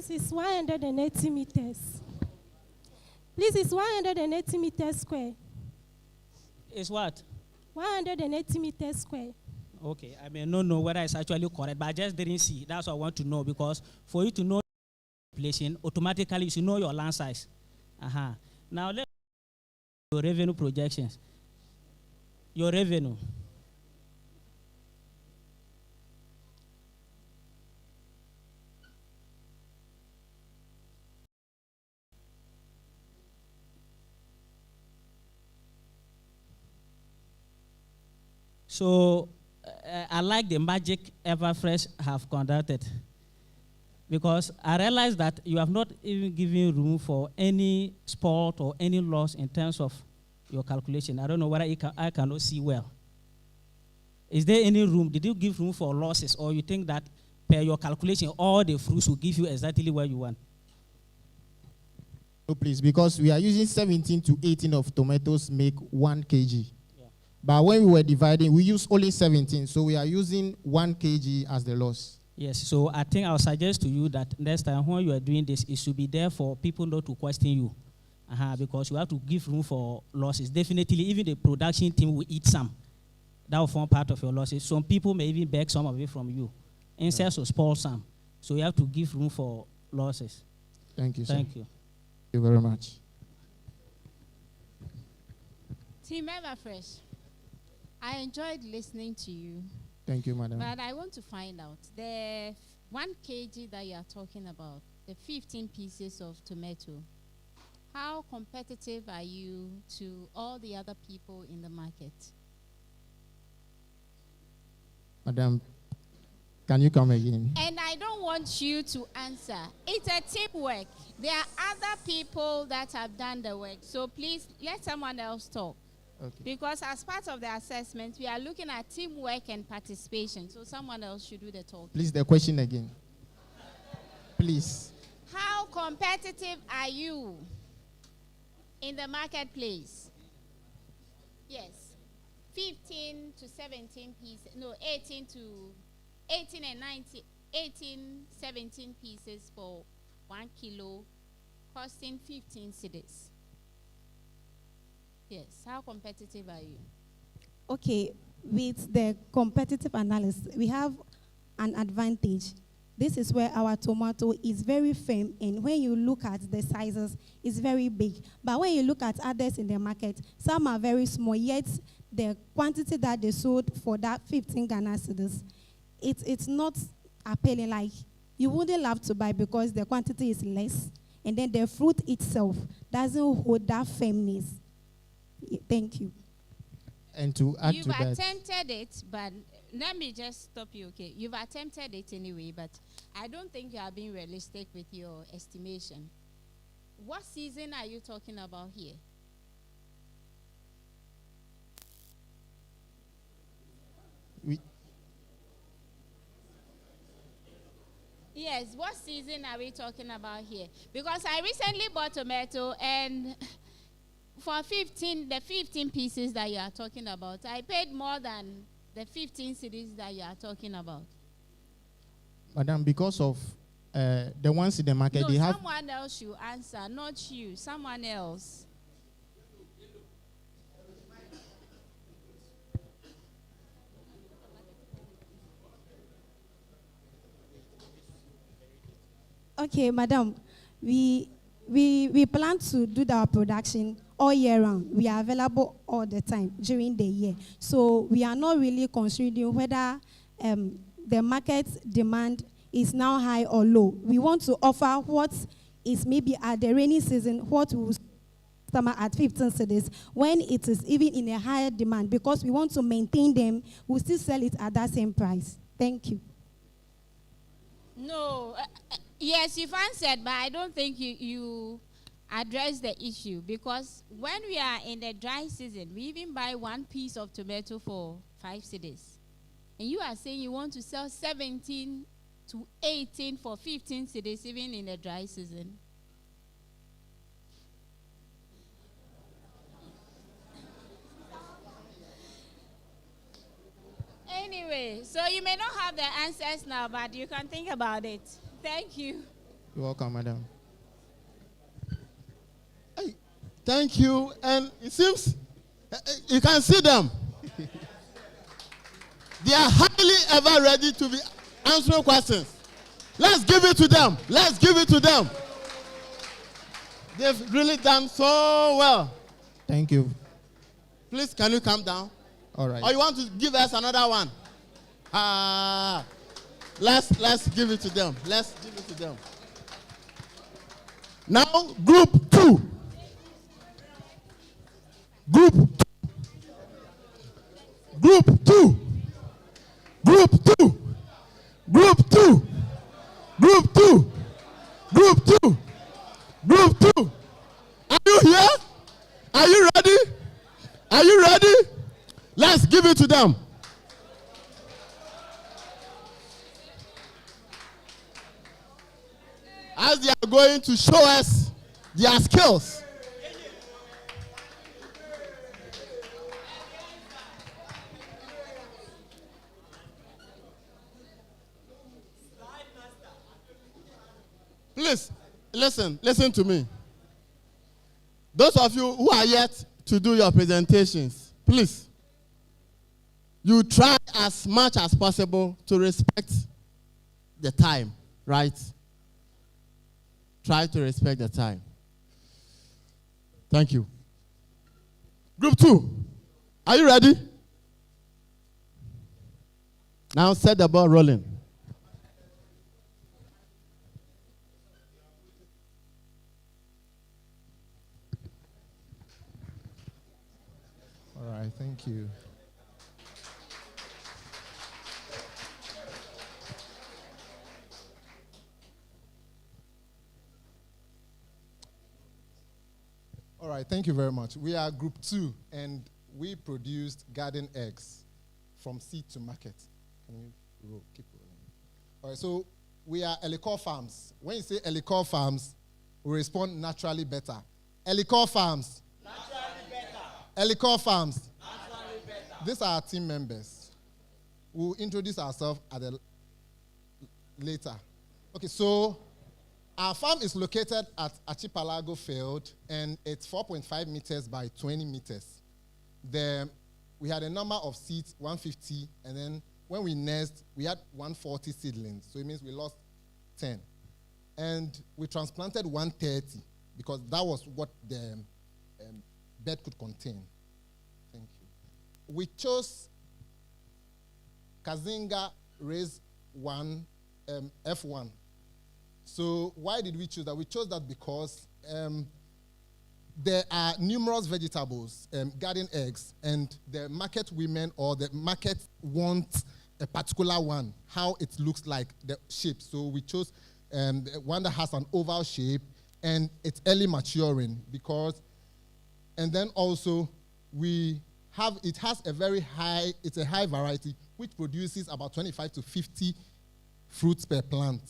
Please, it's 180 meters. Please, it's 180 meters square. It's what? 180 meters square. Okay, I may not know whether it's actually correct, but I just didn't see. That's what I want to know, because for you to know population, automatically you should know your land size. Now let's your revenue projections. Your revenue. So I like the magic Everfresh have conducted, because I realize that you have not even given room for any spot or any loss in terms of your calculation. I don't know whether I cannot see well. Is there any room? Did you give room for losses, or you think that per your calculation, all the fruits will give you exactly where you want? No, please, because we are using 17 to 18 of tomatoes make 1 kg. But when we were dividing, we used only 17, so we are using 1 kg as the loss. Yes, so I think I'll suggest to you that next time when you are doing this, it should be there for people not to question you. Because you have to give room for losses. Definitely, even the production team will eat some. That will form part of your losses. Some people may even beg some of it from you. Instead of spoil some. So you have to give room for losses. Thank you, sir. Thank you. Thank you very much. Team Everfresh, I enjoyed listening to you. Thank you, madam. But I want to find out, the 1 kg that you are talking about, the 15 pieces of tomato, how competitive are you to all the other people in the market? Madam, can you come again? And I don't want you to answer. It's a teamwork. There are other people that have done the work. So please, let someone else talk. Okay. Because as part of the assessment, we are looking at teamwork and participation. So someone else should do the talking. Please, the question again. Please. How competitive are you in the marketplace? Yes. 15 to 17 pieces. No, 18 and 19. 18, 17 pieces for 1 kilo, costing 15 cedis. Yes. How competitive are you? Okay, with the competitive analysis, we have an advantage. This is where our tomato is very firm, and when you look at the sizes, it's very big. But when you look at others in the market, some are very small, yet the quantity that they sold for that 15 Ghana cedis, it's not appealing. Like, you wouldn't love to buy because the quantity is less, and then the fruit itself doesn't hold that firmness. Thank you. And to add You've to that, attempted it, but let me just stop you, okay? You've attempted it anyway, but I don't think you are being realistic with your estimation. What season are you talking about here? Yes, what season are we talking about here? Because I recently bought tomato, and for the 15 pieces that you are talking about, I paid more than the 15 cedis that you are talking about. madam, because of the ones in the market, No, they have. someone else should answer, not you. Someone else. Okay, madam, we plan to do our production all year round. We are available all the time during the year. So we are not really considering whether the market demand is now high or low. We want to offer what is maybe at the rainy season, what we will summer at 15 cedis, when it is even in a higher demand, because we want to maintain them, we'll still sell it at that same price. Thank you. No. Yes, you've answered, but I don't think you address the issue, because when we are in the dry season, we even buy 1 piece of tomato for 5 cedis. And you are saying you want to sell 17 to 18 for 15 cedis even in the dry season. Anyway, so you may not have the answers now, but you can think about it. Thank you. You're welcome, madam. Hey, thank you. And it seems you can see them. They are highly ever ready to be answering questions. Let's give it to them. Let's give it to them. They've really done so well. Thank you. Please, can you come down? All right. Or you want to give us another one? Let's give it to them. Let's give it to them. Now, group 2. Group 2. Group 2. Group 2. Group 2. Group 2. Group 2. Group 2. Are you here? Are you ready? Are you ready? Let's give it to them. As they are going to show us their skills. Please, listen to me. Those of you who are yet to do your presentations, please, you try as much as possible to respect the time, right? Try to respect the time. Thank you. Group 2, are you ready? Now set the ball rolling. All right, thank you. All right, thank you very much. We are group 2, and we produced garden eggs from seed to market. Can you keep rolling? All right, so we are Elicor Farms. When you say Elicor Farms, we respond naturally better. Elicor Farms. Naturally better. Elicor Farms. Naturally better. These are our team members. We'll introduce ourselves later. Okay, so our farm is located at Archipelago Field, and it's 4.5 meters by 20 meters. We had a number of seeds, 150, and then when we nest, we had 140 seedlings, so it means we lost 10. And we transplanted 130 because that was what the bed could contain. Thank you. We chose Kazinga Raise 1 F1. So why did we choose that? We chose that because there are numerous vegetables, garden eggs, and the market women or the market want a particular one, how it looks like, the shape. So we chose one that has an oval shape, and it's early maturing because, and then also it has a very high, it's a high variety, which produces about 25 to 50 fruits per plant.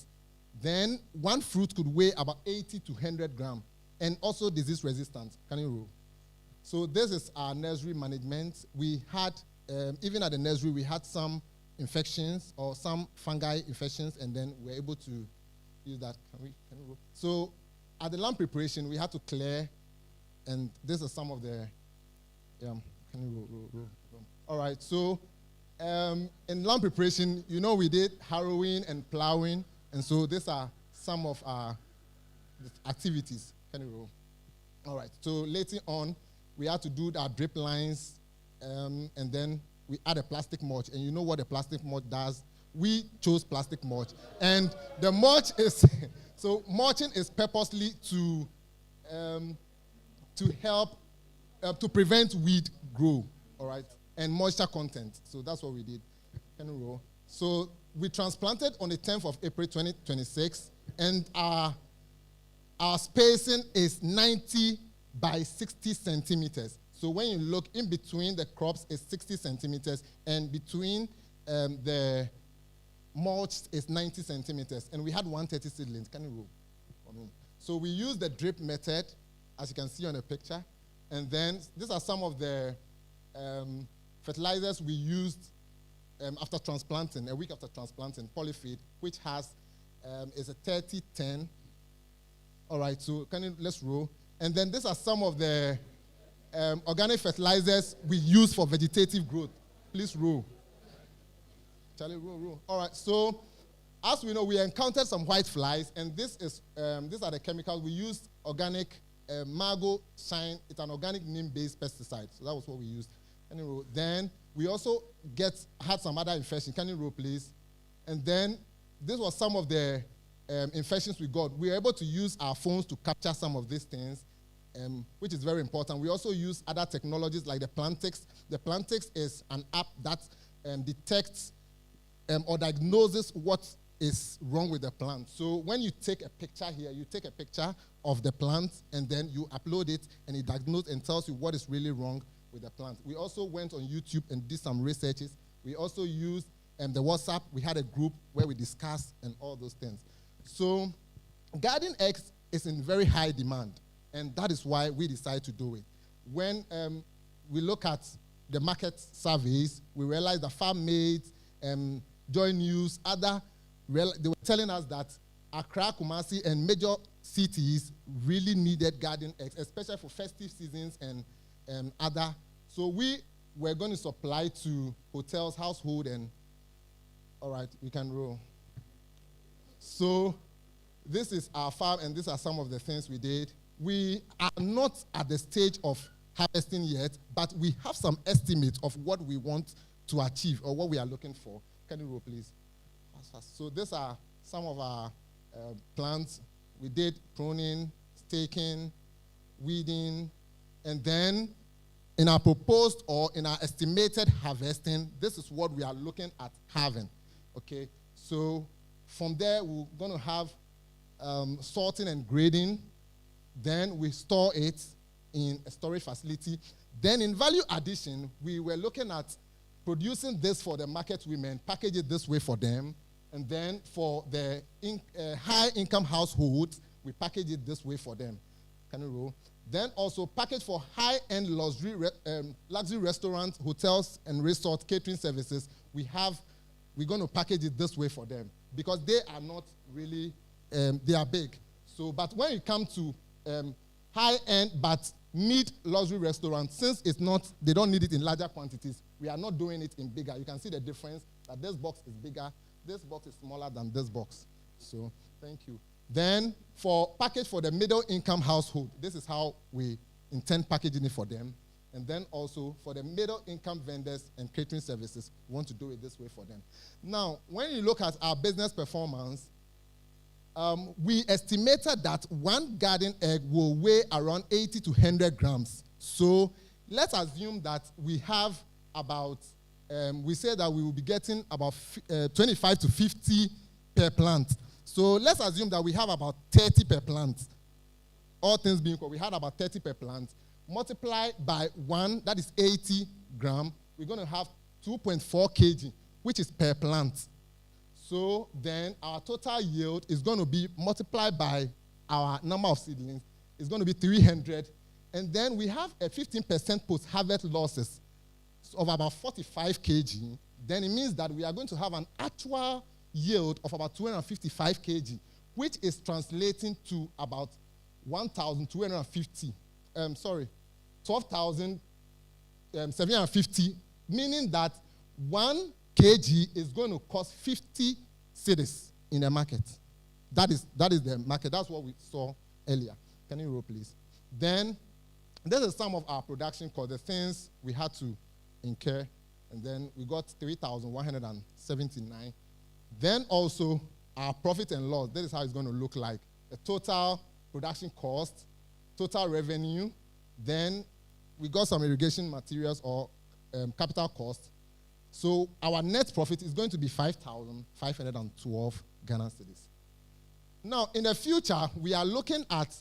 Then one fruit could weigh about 80 to 100 grams, and also disease resistant. Can you roll? So this is our nursery management. We had, even at the nursery, we had some infections or some fungi infections, and then we were able to use that. Can you roll? So at the land preparation, we had to clear, and this is some of the, can you roll? All right, so in land preparation, we did harrowing and plowing. And so these are some of our activities. Can you roll? All right. So later on, we had to do our drip lines, and then we add a plastic mulch. And you know what the plastic mulch does? We chose plastic mulch. And the mulch is, so mulching is purposely to help, to prevent weed grow, all right, and moisture content. So that's what we did. Can you roll? So we transplanted on the 10th of April 2026, and our spacing is 90 by 60 centimeters. So when you look in between the crops, it's 60 centimeters, and between the mulch is 90 centimeters. And we had 130 seedlings. Can you roll? So we used the drip method, as you can see on the picture, and then these are some of the fertilizers we used after transplanting, a week after transplanting, polyfeed, which is a 30-10, All right, so let's roll. And then these are some of the organic fertilizers we use for vegetative growth. Please roll. Charlie, roll. All right, so as we know, we encountered some white flies, and these are the chemicals. We used organic Margo Shine. It's an organic neem-based pesticide. So that was what we used. Can you roll? Then we also had some other infections. Can you roll, please? And then this was some of the infections we got. We were able to use our phones to capture some of these things, which is very important. We also use other technologies like the Plantix. The Plantix is an app that detects or diagnoses what is wrong with the plant. So when you take a picture here, you take a picture of the plant, and then you upload it, and it diagnoses and tells you what is really wrong with the plant. We also went on YouTube and did some researches. We also used the WhatsApp. We had a group where we discussed and all those things. So garden eggs is in very high demand, and that is why we decided to do it. When we look at the market surveys, we realized that farm maids, Joy News, they were telling us that Accra, Kumasi, and major cities really needed garden eggs, especially for festive seasons and other. So we were going to supply to hotels, household, and all right, we can roll. So this is our farm, and these are some of the things we did. We are not at the stage of harvesting yet, but we have some estimates of what we want to achieve or what we are looking for. Can you roll, please? So these are some of our plants. We did pruning, staking, weeding, and then in our proposed or in our estimated harvesting, this is what we are looking at having, okay? So from there, we're going to have sorting and grading. Then we store it in a storage facility. Then in value addition, we were looking at producing this for the market women, package it this way for them, and then for the high-income households, we package it this way for them. Can you roll? Then also package for high-end luxury restaurants, hotels, and resort catering services. We're going to package it this way for them because they are not really, they are big. So, but when it comes to high-end but mid-luxury restaurants, since they don't need it in larger quantities, we are not doing it in bigger. You can see the difference that this box is bigger, this box is smaller than this box. So, thank you. Then, for package for the middle-income household, this is how we intend packaging it for them. And then also, for the middle-income vendors and catering services, we want to do it this way for them. Now, when you look at our business performance, we estimated that one garden egg will weigh around 80 to 100 grams. So, let's assume that we have about, we say that we will be getting about 25 to 50 per plant. So let's assume that we have about 30 per plant. All things being equal, we had about 30 per plant. Multiply by 1, that is 80 grams. We're going to have 2.4 kg, which is per plant. So then our total yield is going to be multiplied by our number of seedlings. It's going to be 300. And then we have a 15% post-harvest losses of about 45 kg. Then it means that we are going to have an actual yield of about 255 kg, which is translating to about 12,750, meaning that 1 kg is going to cost 50 cedis in the market. That is the market. That's what we saw earlier. Can you roll, please? Then, this is some of our production costs, the things we had to incur, and then we got 3,179. Then also, our profit and loss, this is how it's going to look like. The total production cost, total revenue, then we got some irrigation materials or capital cost. So our net profit is going to be 5,512 Ghana cedis. Now, in the future, we are looking at,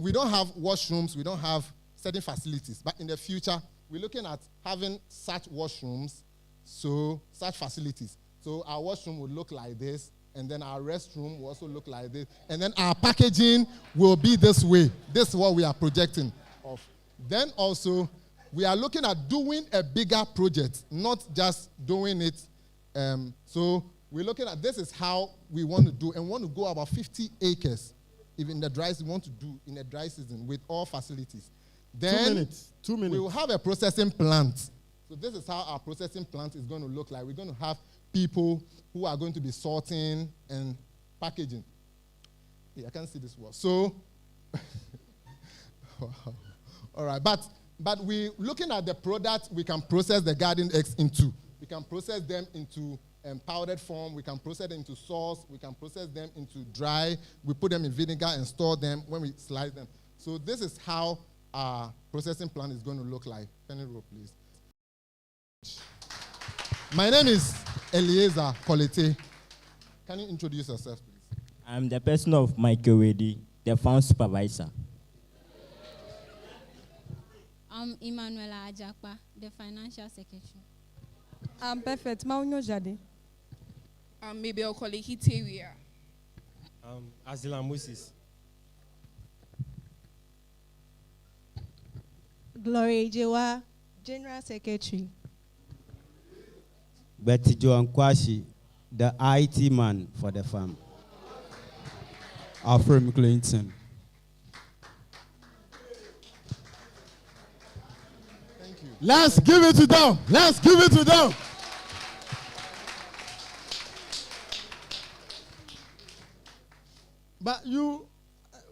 we don't have washrooms, we don't have certain facilities, but in the future, we're looking at having such washrooms, so such facilities. So our washroom would look like this, and then our restroom will also look like this, and then our packaging will be this way. This is what we are projecting of. Then also, we are looking at doing a bigger project, not just doing it. So we're looking at this is how we want to do, and we want to go about 50 acres. if in the dry season, want to do in a dry season with all facilities. 2 Then 2 minutes. we will have a processing plant. So this is how our processing plant is going to look like. We're going to have people who are going to be sorting and packaging. Yeah, I can't see this word. So, all right, but we looking at the product we can process the garden eggs into. We can process them into powdered form. We can process them into sauce. We can process them into dry. We put them in vinegar and store them when we slice them. So this is how our processing plant is going to look like. Penny roll, please. My name is Eliezer Kolete. Can you introduce yourself, please? I'm the person of Michael Wedi, the farm supervisor. I'm Emmanuela Ajakpa, the financial secretary. I'm Perfect Maunyo Jade. I'm Mabel Kolehiteria. I'm Azila Moses. Gloria Jewa, General Secretary. Betty Joan Kwashi, the IT man for the farm. Alfred Clinton. Thank you. Let's give it to them. Let's give it to them. But you,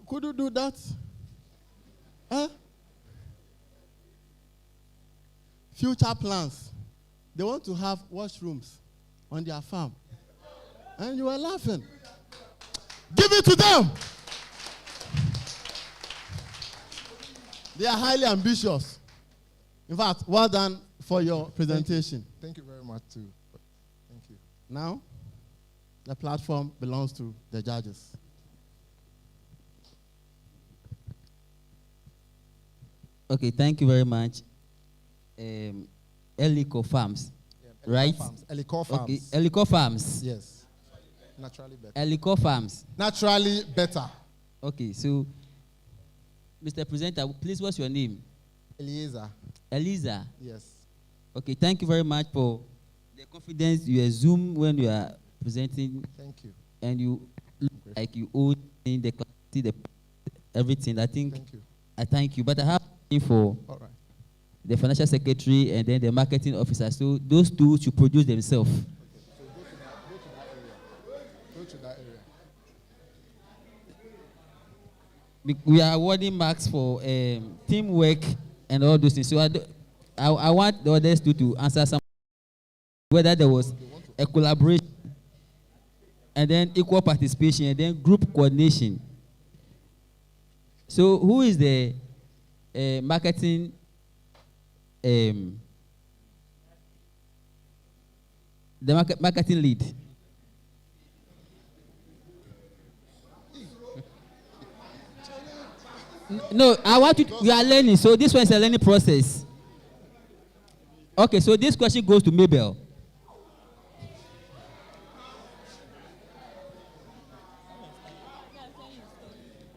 could you do that? Huh? Future plans. They want to have washrooms on their farm. And you are laughing. Give it to them. They are highly ambitious. In fact, well done for your presentation. Thank you very much, too. Thank you. Now, the platform belongs to the judges. Okay, thank you very much. Elico Farms, right? Elico Farms. Okay, Elico Farms. Yes. Naturally better. Elico Farms. Naturally better. Okay, so, Mr. Presenter, please, what's your name? Eliezer. Eliza. Yes. Okay, thank you very much for the confidence you assume when you are presenting. Thank you. And you look like you own the clarity, the everything. I think. Thank you. I thank you, but I have for all right. The financial secretary and then the marketing officer. So those two should produce themselves. Okay. So go to that area. We are awarding marks for teamwork and all those things. So I want the others to answer some, whether there was a collaboration and then equal participation and then group coordination. So who is the marketing marketing lead? No, I want you. You are learning, so this one is a learning process. Okay, so this question goes to Mabel.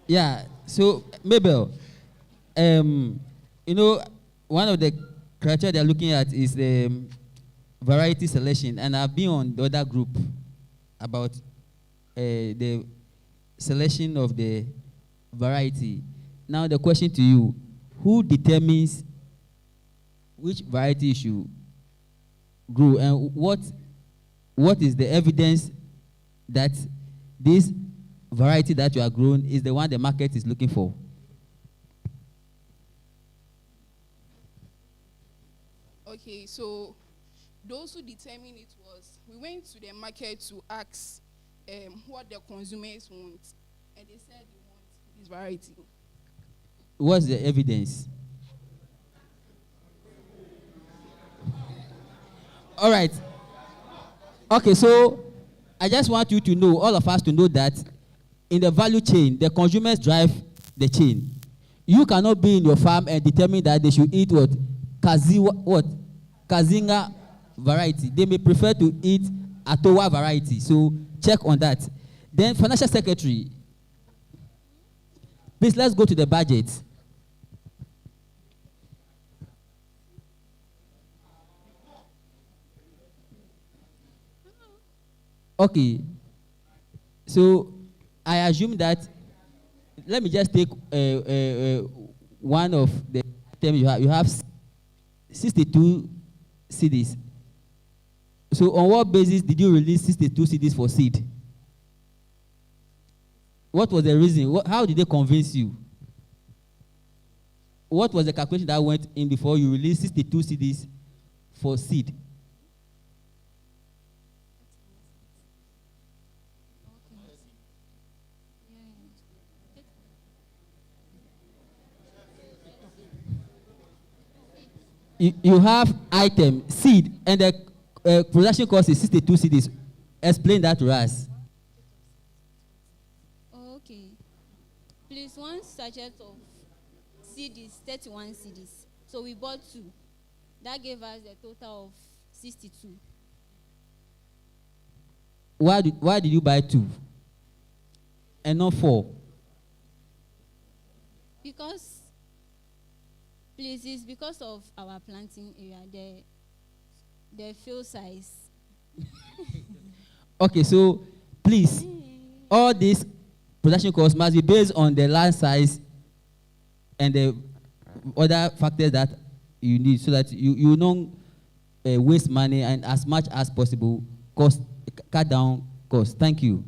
Yeah. So Mabel, you know, one of the criteria they're looking at is the variety selection, and I've been on the other group about the selection of the variety. Now the question to you, who determines which variety should grow, and what is the evidence that this variety that you are growing is the one the market is looking for? Okay, so those who determined it was, we went to the market to ask what the consumers want, and they said they want this variety. What's the evidence? All right. Okay, so I just want you to know, all of us to know that in the value chain, the consumers drive the chain. You cannot be in your farm and determine that they should eat Kazinga variety. They may prefer to eat Atowa variety. So check on that. Then financial secretary, please let's go to the budget. Okay. So I assume that let me just take one of the items you have. You have 62 CDs. So on what basis did you release 62 CDs for seed? What was the reason? How did they convince you? What was the calculation that went in before you released 62 CDs for seed? You have item, seed, and the production cost is 62 CDs. Explain that to us. Okay. Please, one sachet of CDs, 31 CDs. So we bought 2. That gave us a total of 62. Why did you buy 2 and not 4? Because, please, it's because of our planting area, the field size. Okay, so please, all these production costs must be based on the land size and the other factors that you need, so that you don't waste money, and as much as possible cut down costs. Thank you.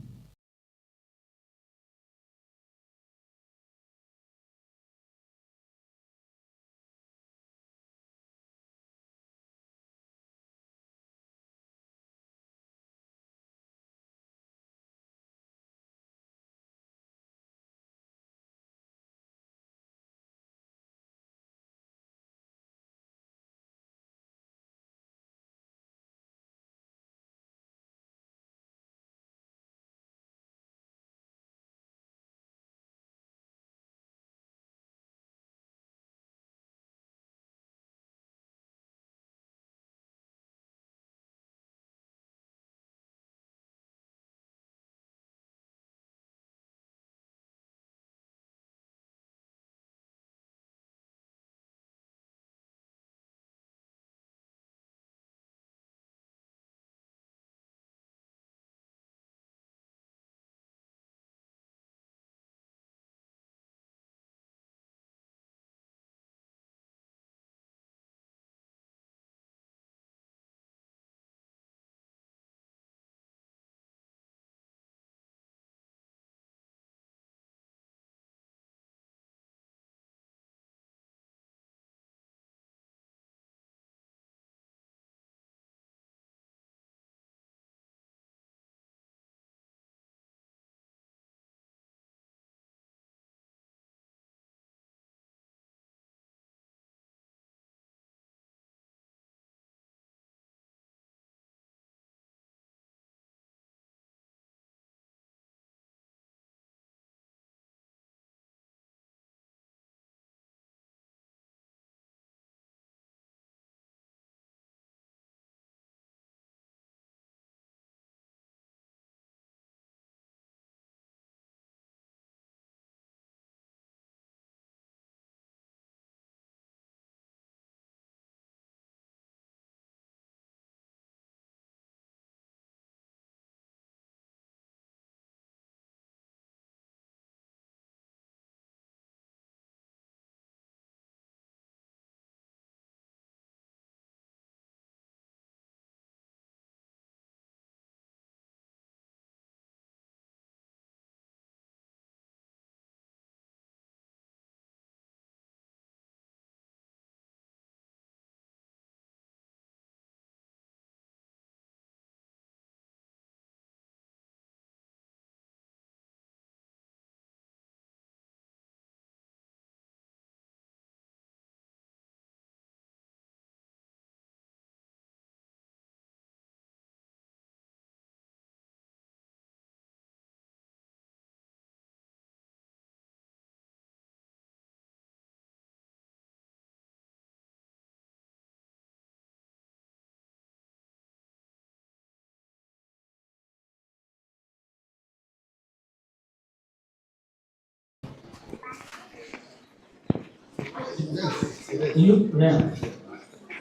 You, yeah.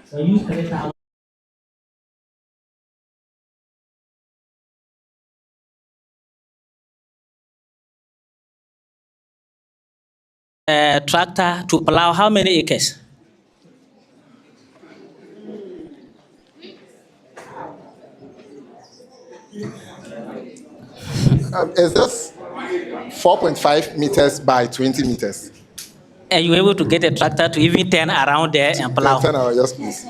So use 3,000. tractor to plow how many acres? Is this 4.5 meters by 20 meters? And you were able to get a tractor to even turn around there and plow? Turn around, yes, please.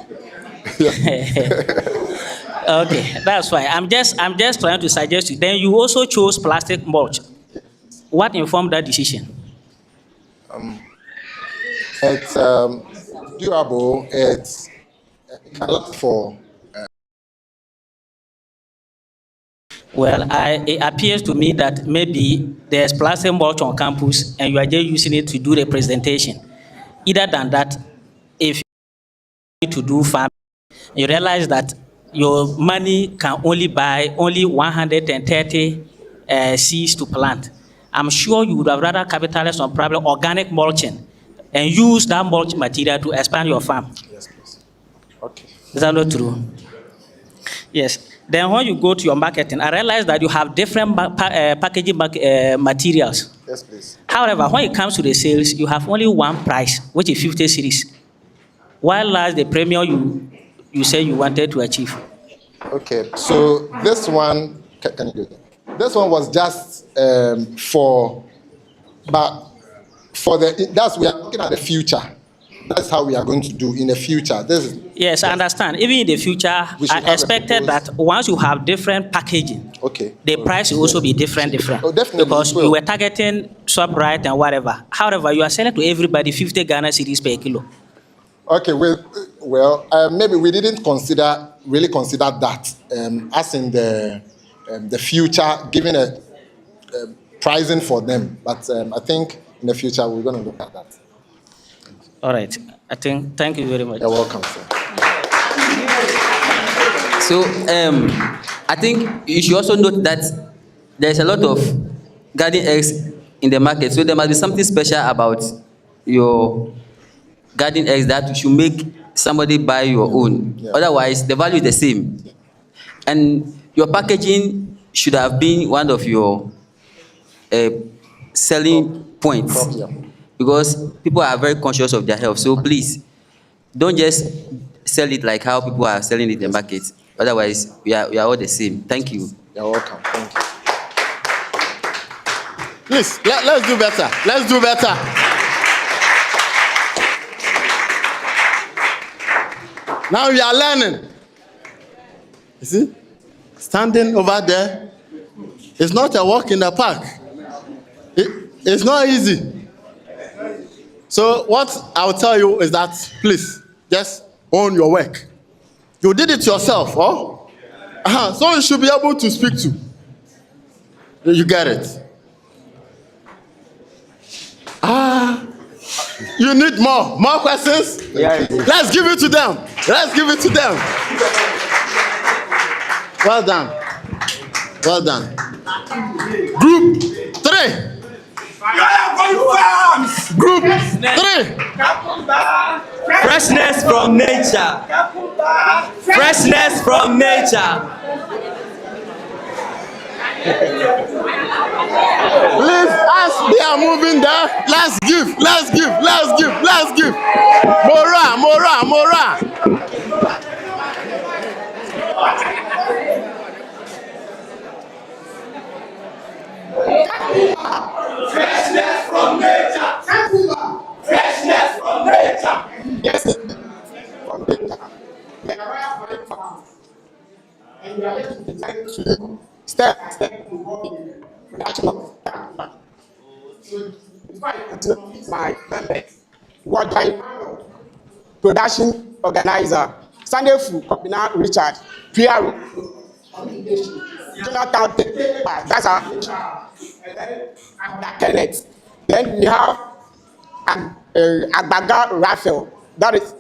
Okay, that's fine. I'm just trying to suggest you. Then you also chose plastic mulch. What informed that decision? It's durable. It's cannot for. Well, it appears to me that maybe there's plastic mulch on campus and you are just using it to do the presentation. Either than that, if you need to do farming, you realize that your money can only buy only 130 seeds to plant. I'm sure you would have rather capitalized on probably organic mulching and use that mulch material to expand your farm. Yes, please. Okay. Is that not true? Yes. Then when you go to your marketing, I realize that you have different packaging materials. Yes, please. However, when it comes to the sales, you have only one price, which is 50 series. While last the premium you said you wanted to achieve. Okay, so this one, can you do that? This one was just that's we are looking at the future. That's how we are going to do in the future. Yes, I understand. Even in the future, I expected that once you have different packaging, okay, the price will also be different. Oh, definitely. Because you were targeting ShopRite and whatever. However, you are selling to everybody 50 Ghana cedis per kilo. Okay, well, maybe we didn't really consider that as in the future, giving a pricing for them. But I think in the future we're going to look at that. All right. Thank you very much. You're welcome, sir. So I think you should also note that there's a lot of garden eggs in the market. So there must be something special about your garden eggs that should make somebody buy your own. Yeah. Otherwise, the value is the same. And your packaging should have been one of your selling points. Yeah. Because people are very conscious of their health. So please, don't just sell it like how people are selling it in the market. Otherwise, we are all the same. Thank you. You're welcome. Thank you. Please, let's do better. Let's do better. Now we are learning. You see? Standing over there is not a walk in the park. It's not easy. So what I'll tell you is that, please, just own your work. You did it yourself, oh? So you should be able to speak to. You get it. You need more questions? Yeah. Let's give it to them. Let's give it to them. Well done. Well done. Group 3. Group 3. Freshness from nature. Freshness from nature. Please, as they are moving there, let's give. Mora. Freshness from nature. Freshness from nature. Yes. From nature. And we are going to decide to step production of that. So, before I continue my members, what I production organizer, Sunday Food Company Richard, PR, Jonathan, that's our and then Kenneth. Then we have Agbaga Raphael, that is,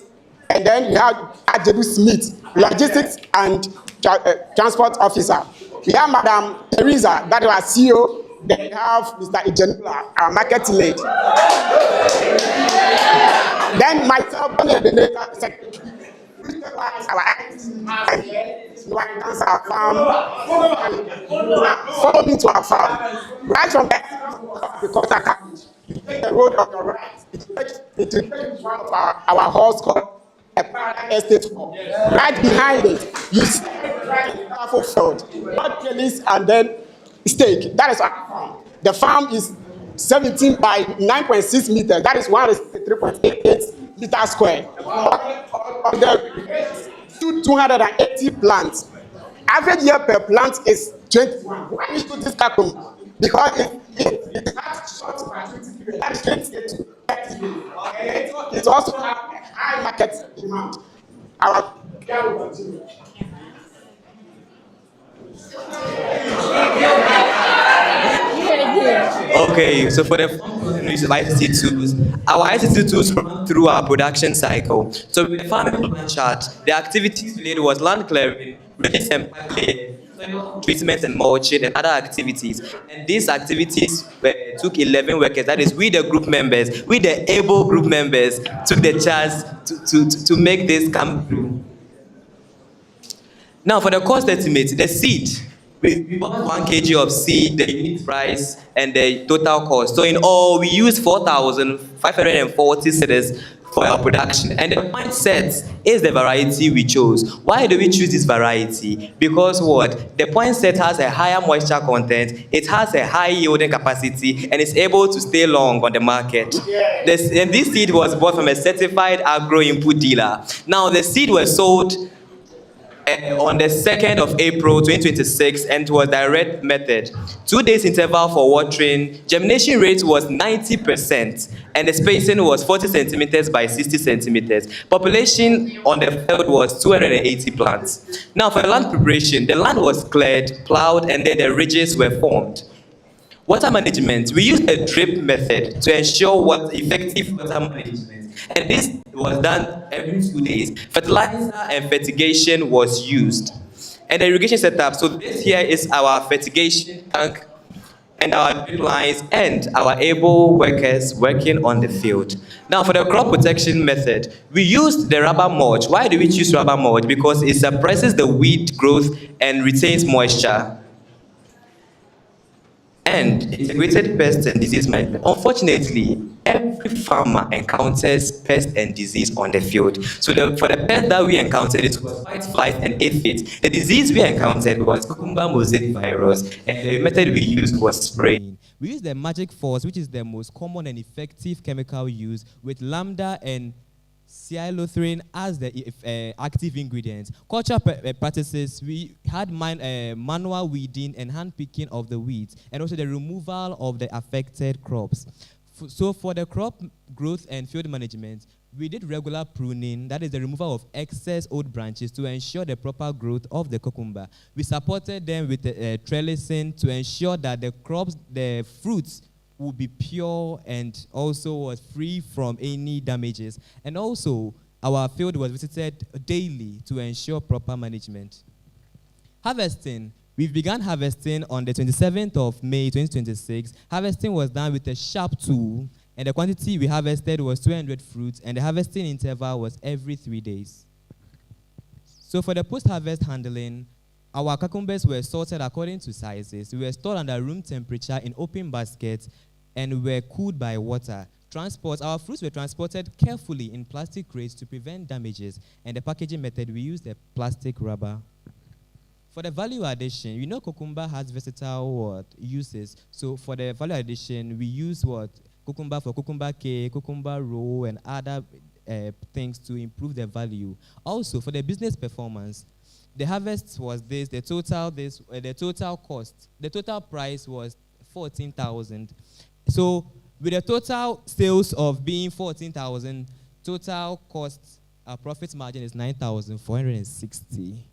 and then we have Ajebu Smith, logistics and transport officer. We have Madam Teresa, that is our CEO. Then we have Mr. Ijenula, our marketing lead. Then myself, the secretary. Our farm. Follow me to our farm. Right from there, the contact. take the road on your right, it will take you to one of our halls called a Paradise Estate Hall. Right behind it, you see a powerful field, not tennis and then stake. That is our farm. The farm is 17 by 9.6 meters. That is 163.88 meters square. On the 280 plants. Average year per plant is 21. Why we do this calculation? Because it has short fertility period. That is 28 to 30 days. It also has a high market demand. Our girl will continue. Okay, so for the use of ICT tools, our ICT tools run through our production cycle. So with the farming plan chart, the activities related was land clearing, release and packing, treatment and mulching, and other activities. And these activities took 11 workers. That is, we the group members, we the able group members, took the chance to make this come through. Now, for the cost estimate, the seed. We bought 1 kg of seed, the unit price, and the total cost. So in all, we used 4,540 cedis for our production. And the poinsettia is the variety we chose. Why do we choose this variety? Because what? The poinsettia has a higher moisture content, it has a high yielding capacity, and it's able to stay long on the market. And this seed was bought from a certified agro input dealer. Now, the seed was sold on the 2nd of April 2026, and it was direct method. 2 days interval for watering. Germination rate was 90%, and the spacing was 40 centimeters by 60 centimeters. Population on the field was 280 plants. Now, for the land preparation, the land was cleared, plowed, and then the ridges were formed. Water management, we used a drip method to ensure effective water management, and this was done every 2 days. Fertilizer and fertigation was used. And the irrigation setup, so this here is our fertigation tank and our drip lines and our able workers working on the field. Now, for the crop protection method, we used the rubber mulch. Why do we choose rubber mulch? Because it suppresses the weed growth and retains moisture. And integrated pest and disease management. Unfortunately, every farmer encounters pest and disease on the field. So for the pest that we encountered, it was whiteflies and aphids. The disease we encountered was cucumber mosaic virus, and the method we used was spraying. We use the magic force, which is the most common and effective chemical used, with lambda and cylothrin as the active ingredients. Culture practices, we had manual weeding and hand picking of the weeds, and also the removal of the affected crops. So for the crop growth and field management, we did regular pruning, that is the removal of excess old branches to ensure the proper growth of the cucumber. We supported them with trellising to ensure that the fruits will be pure and also was free from any damages. And also, our field was visited daily to ensure proper management. Harvesting. We began harvesting on the 27th of May 2026. Harvesting was done with a sharp tool, and the quantity we harvested was 200 fruits, and the harvesting interval was every 3 days. So for the post-harvest handling, our cucumbers were sorted according to sizes. We were stored under room temperature in open baskets and were cooled by water. Our fruits were transported carefully in plastic crates to prevent damages, and the packaging method, we used a plastic rubber. For the value addition, you know cucumber has versatile uses. So for the value addition, we use cucumber for cucumber cake, cucumber roll, and other things to improve the value. Also, for the business performance, the harvest was this, the total cost, the total price was 14,000. So with the total sales of being 14,000, total cost, our profit margin is 9,460.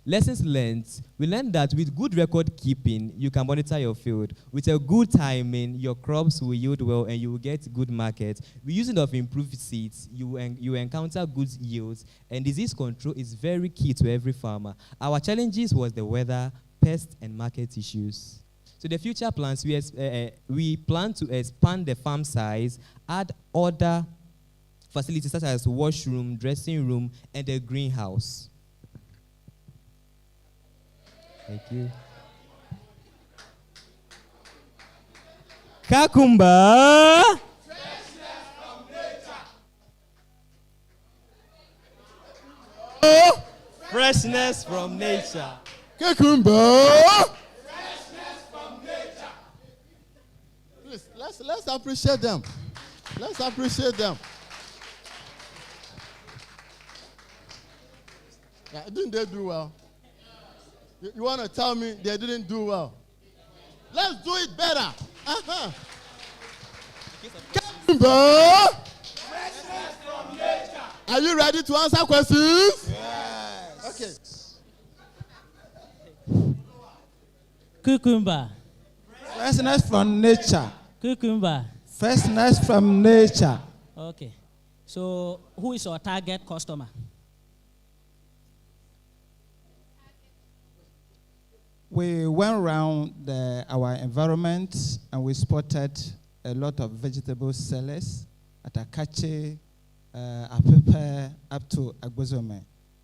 Lessons learned. We learned that with good record keeping, you can monitor your field. With a good timing, your crops will yield well and you will get good market. With using of improved seeds, you encounter good yields, and disease control is very key to every farmer. Our challenges was the weather, pests, and market issues. So the future plans, we plan to expand the farm size, add other facilities such as washroom, dressing room, and a greenhouse. Thank you. Cucumber Freshness from nature. Cucumber. Please, let's appreciate them. Let's appreciate them. Yeah, didn't they do well? You want to tell me they didn't do well? Let's do it better. Uh-huh. Cucumber. Are you ready to answer questions? Yes. Okay. Cucumber. Freshness from nature. Cucumber. Freshness from nature. Okay. So, who is our target customer? We went around our environment and we spotted a lot of vegetable sellers at Achi, Apepe, up to Agbozome.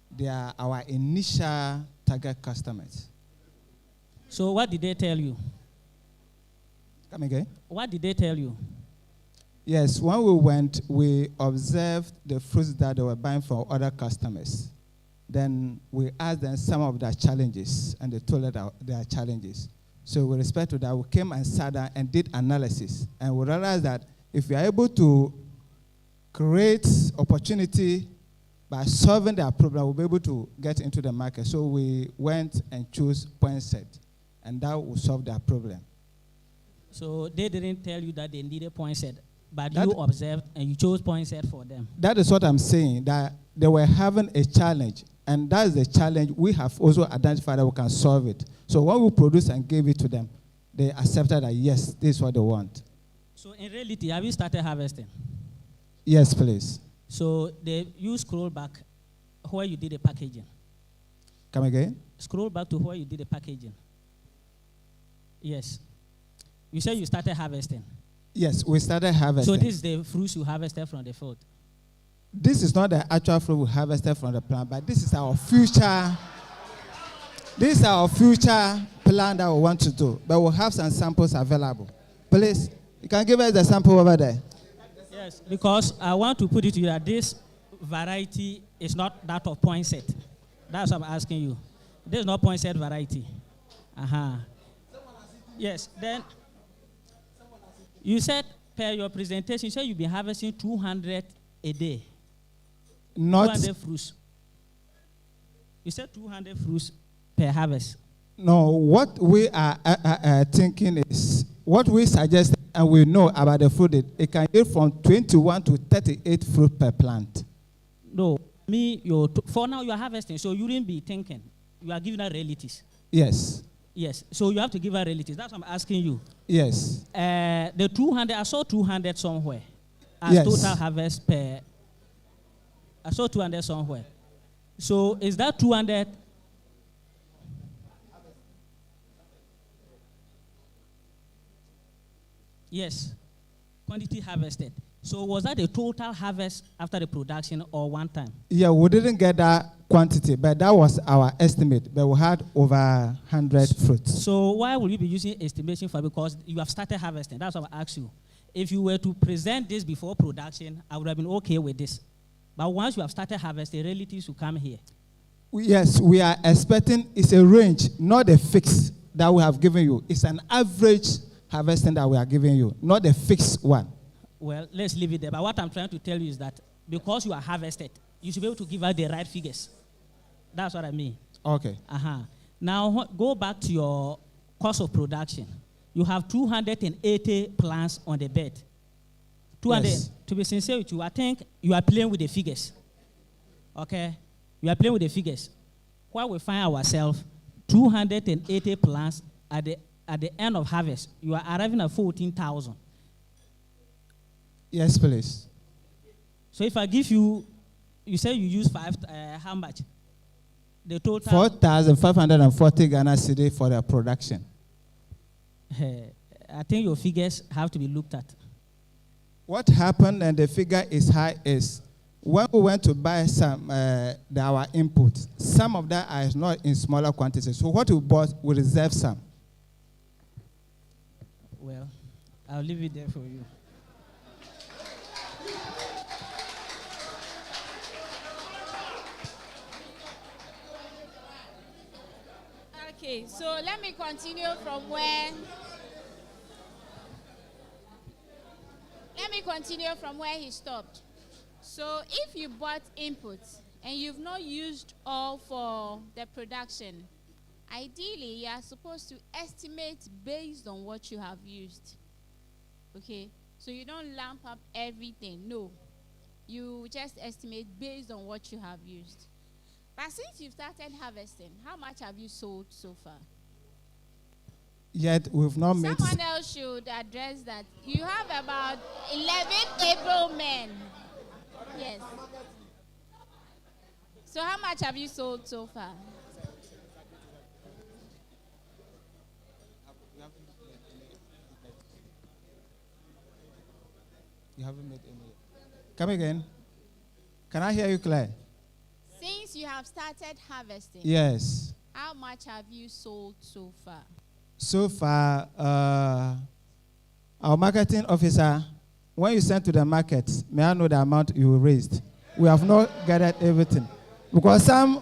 They are our initial target customers. So what did they tell you? Come again? What did they tell you? Yes, when we went, we observed the fruits that they were buying from other customers. Then we asked them some of their challenges, and they told us their challenges. So with respect to that, we came and sat down and did analysis. And we realized that if we are able to create opportunity by solving their problem, we'll be able to get into the market. So we went and chose point set, and that will solve their problem. So they didn't tell you that they needed point set, but you observed and you chose point set for them. That is what I'm saying, that they were having a challenge, and that is the challenge we have also identified that we can solve it. So when we produced and gave it to them, they accepted that, yes, this is what they want. So in reality, have you started harvesting? Yes, please. So you scroll back where you did the packaging. Come again? Scroll back to where you did the packaging. Yes. You said you started harvesting. Yes, we started harvesting. So this is the fruits you harvested from the field. This is not the actual fruit we harvested from the plant, but this is our future. This is our future plan that we want to do. But we'll have some samples available. Please, you can give us the sample over there. Yes, because I want to put it to you that this variety is not that of poinset. That's what I'm asking you. This is not poinset variety. Yes, then you said per your presentation, you said you've been harvesting 200 a day. Not 200 fruits. You said 200 fruits per harvest. No, what we are thinking is, what we suggest and we know about the fruit, it can yield from 21 to 38 fruit per plant. No, for now you are harvesting, so you didn't be thinking. You are giving out realities. Yes. Yes, so you have to give out realities. That's what I'm asking you. Yes. The 200, I saw 200 somewhere. As yes. Total harvest per. I saw 200 somewhere. So is that 200? Yes, quantity harvested. So was that the total harvest after the production or one time? Yeah, we didn't get that quantity, but that was our estimate. But we had over 100 fruits. So why will you be using estimation for? Because you have started harvesting. That's what I asked you. If you were to present this before production, I would have been okay with this. But once you have started harvesting, relatives will come here. Yes, we are expecting it's a range, not a fix that we have given you. It's an average harvesting that we are giving you, not a fixed one. Well, let's leave it there. But what I'm trying to tell you is that because you are harvested, you should be able to give out the right figures. That's what I mean. Okay. Now, go back to your cost of production. You have 280 plants on the bed. 200. Yes. To be sincere with you, I think you are playing with the figures. Okay? You are playing with the figures. Where we find ourselves, 280 plants at the end of harvest, you are arriving at 14,000. Yes, please. So if I give you, you say you use how much? The total? 4,540 Ghana cedi for the production. I think your figures have to be looked at. What happened, and the figure is high, is when we went to buy some our input, some of that are not in smaller quantities. So what we bought, we reserve some. Well, I'll leave it there for you. Okay, so let me continue from where. Let me continue from where he stopped. So if you bought inputs and you've not used all for the production, ideally you are supposed to estimate based on what you have used. Okay, so you don't lump up everything. No, you just estimate based on what you have used. But since you've started harvesting, how much have you sold so far? Yet we've not made. Someone else should address that. You have about 11 able men. Yes. So how much have you sold so far? You haven't made any. Come again. Can I hear you clear? Since you have started harvesting. Yes. How much have you sold so far? So far, our marketing officer, when you send to the market, may I know the amount you raised? We have not gathered everything. Because some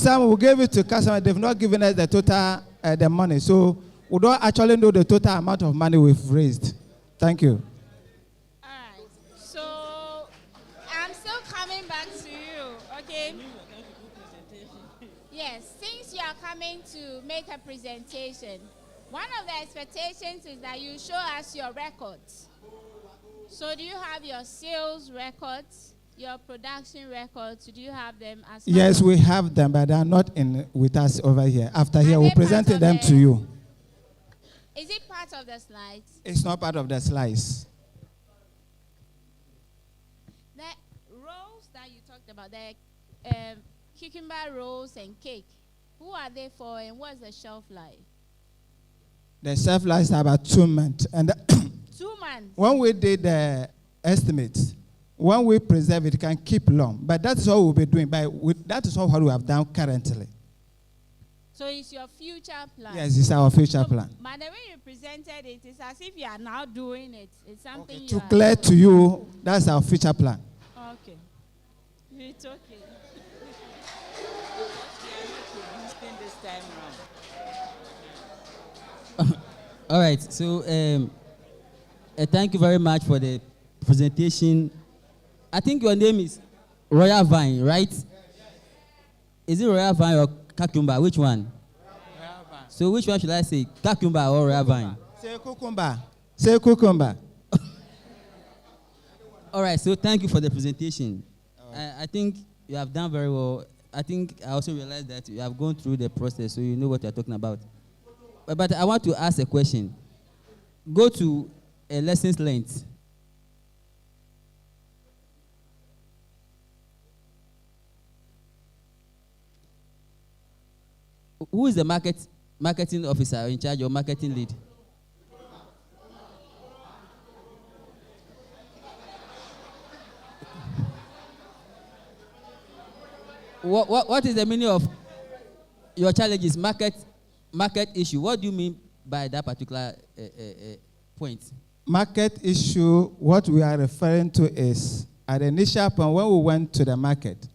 will give it to customers, they've not given us the total, the money. So we don't actually know the total amount of money we've raised. Thank you. All right. So I'm still coming back to you, okay? Yes, since you are coming to make a presentation, one of the expectations is that you show us your records. So do you have your sales records, your production records? Do you have them as well? Yes, we have them, but they are not with us over here. After here, we'll present them to you. Is it part of the slides? It's not part of the slides. The rolls that you talked about, the cucumber rolls and cake, who are they for and what's the shelf life? The shelf life is about 2 months. And 2 months? When we did the estimates, when we preserve it, it can keep long. But that's all we'll be doing. That is all what we have done currently. So it's your future plan? Yes, it's our future plan. But the way you presented it, it's as if you are now doing it. It's something you To are clear to you, that's our future plan. Okay. It's okay. This time around. All right, so thank you very much for the presentation. I think your name is Royal Vine, right? Is it Royal Vine or Cucumber? Which one? Royal Vine. So which one should I say, Cucumber or Royal Vine? Say cucumber. Say cucumber. All right, so thank you for the presentation. I think you have done very well. I think I also realized that you have gone through the process, so you know what you're talking about. But I want to ask a question. Go to a lessons learned. Who is the marketing officer in charge or marketing lead? What is the meaning of your challenges, market issue? What do you mean by that particular point? Market issue, what we are referring to is, at the initial point when we went to the market,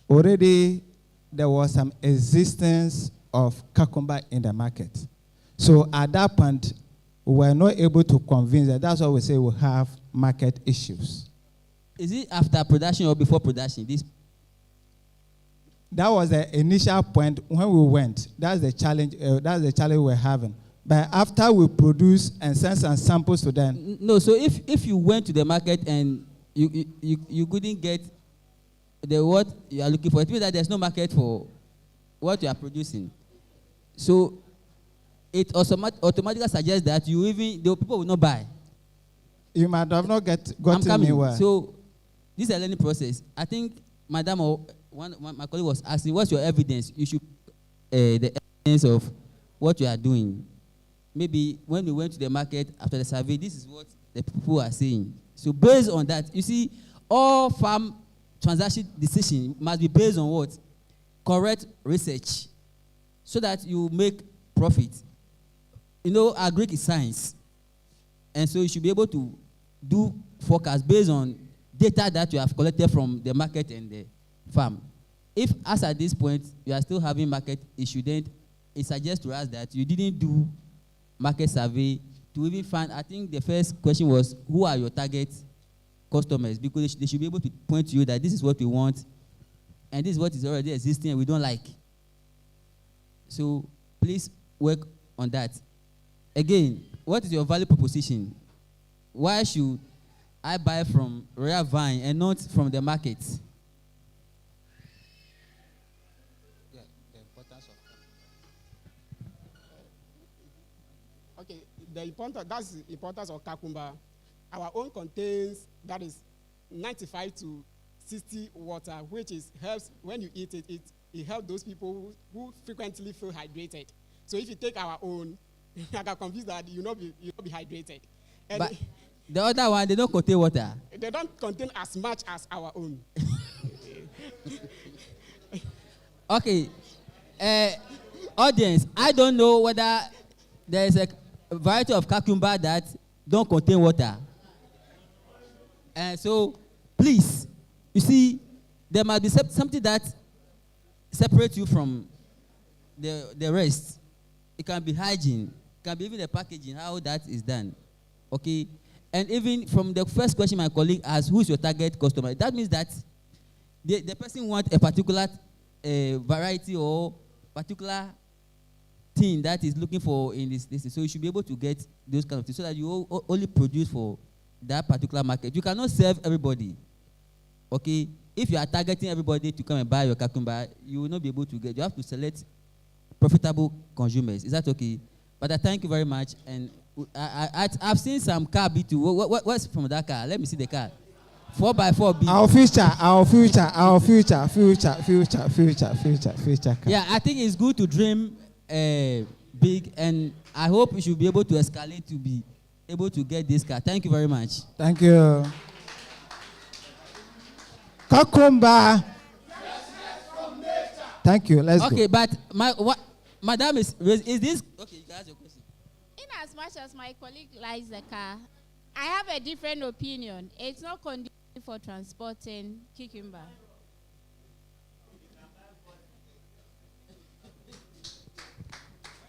already there was some existence of cucumber in the market. So at that point, we were not able to convince that. That's why we say we have market issues. Is it after production or before production? That was the initial point when we went. That's the challenge. That's the challenge we're having. But after we produce and send some samples to them. No. So if you went to the market and you couldn't get what you are looking for, it means that there's no market for what you are producing. So it automatically suggests that the people will not buy. You might have not gotten anywhere. So this is a learning process. I think, Madam, my colleague was asking, what's your evidence? You should the evidence of what you are doing. Maybe when we went to the market after the survey, this is what the people are saying. So based on that, you see, all farm transaction decision must be based on what? Correct research, so that you make profit. You know, agric is science. And so you should be able to do forecast based on data that you have collected from the market and the farm. If, as at this point, you are still having market issue, then it suggests to us that you didn't do market survey to even find. I think the first question was, who are your target customers? Because they should be able to point to you that this is what we want, and this is what is already existing and we don't like. So please work on that. Again, what is your value proposition? Why should I buy from Royal Vine and not from the market? Yeah, the importance of Okay, that's the importance of cucumber. Our own contains, that is 95 to 60 water, which helps when you eat it. It helps those people who frequently feel hydrated. So if you take our own, I can confuse that you'll not be hydrated. And But the other one, they don't contain water. they don't contain as much as our own. Okay, audience, I don't know whether there is a variety of cucumber that don't contain water. And so, please, you see, there must be something that separates you from the rest. It can be hygiene, it can be even the packaging, how that is done. Okay? And even from the first question my colleague asked, who's your target customer? That means that the person wants a particular variety or particular thing that is looking for in this. So you should be able to get those kind of things so that you only produce for that particular market. You cannot serve everybody. Okay? If you are targeting everybody to come and buy your cucumber, you will not be able to get. You have to select profitable consumers. Is that okay? But I thank you very much. And I've seen some car B2. What's from that car? Let me see the car. 4x4 B. Our future car. Yeah, I think it's good to dream big, and I hope you should be able to escalate to be able to get this car. Thank you very much. Thank you. Cucumber. Thank you. Let's go. Okay, but madam is this okay? You can ask your question. In as much as my colleague likes the car, I have a different opinion. It's not conducive for transporting cucumber.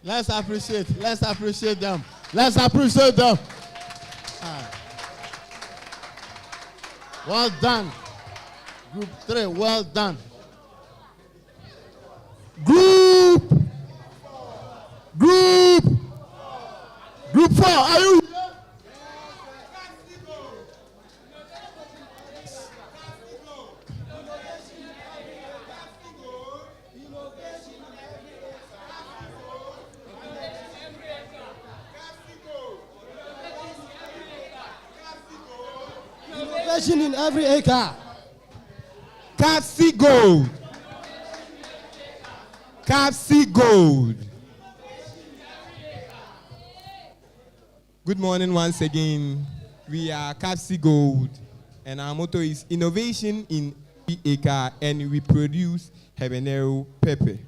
Let's appreciate them. Let's appreciate them. Well done. Group 3, well done. Group 4, are you here? Innovation in every acre. Capsi Gold. Capsi Gold. Good morning once again. We are Capsi Gold, and our motto is innovation in every acre, and we produce habanero pepper.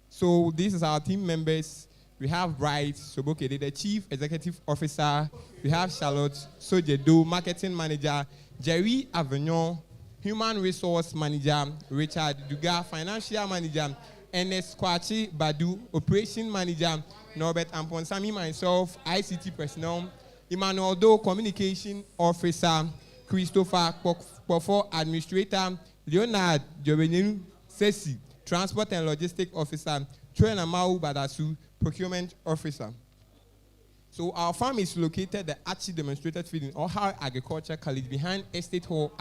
So this is our team members. We have Bright Sobokede, the Chief Executive Officer. We have Charlotte Sojedo, Marketing Manager. Jerry Avignon, Human Resource Manager. Richard Duga, Financial Manager. Ernest Kwachi Badu, Operation Manager. Norbert Amponsami, myself, ICT Personnel. Emmanuel Do, Communication Officer. Christopher Kpofo, Administrator. Leonard Jobeninu Sesi, Transport and Logistic Officer. Truena Mau Badasu, Procurement Officer. So our farm is located at Achi Demonstrated Field in Ohio Agriculture College behind Estate Hall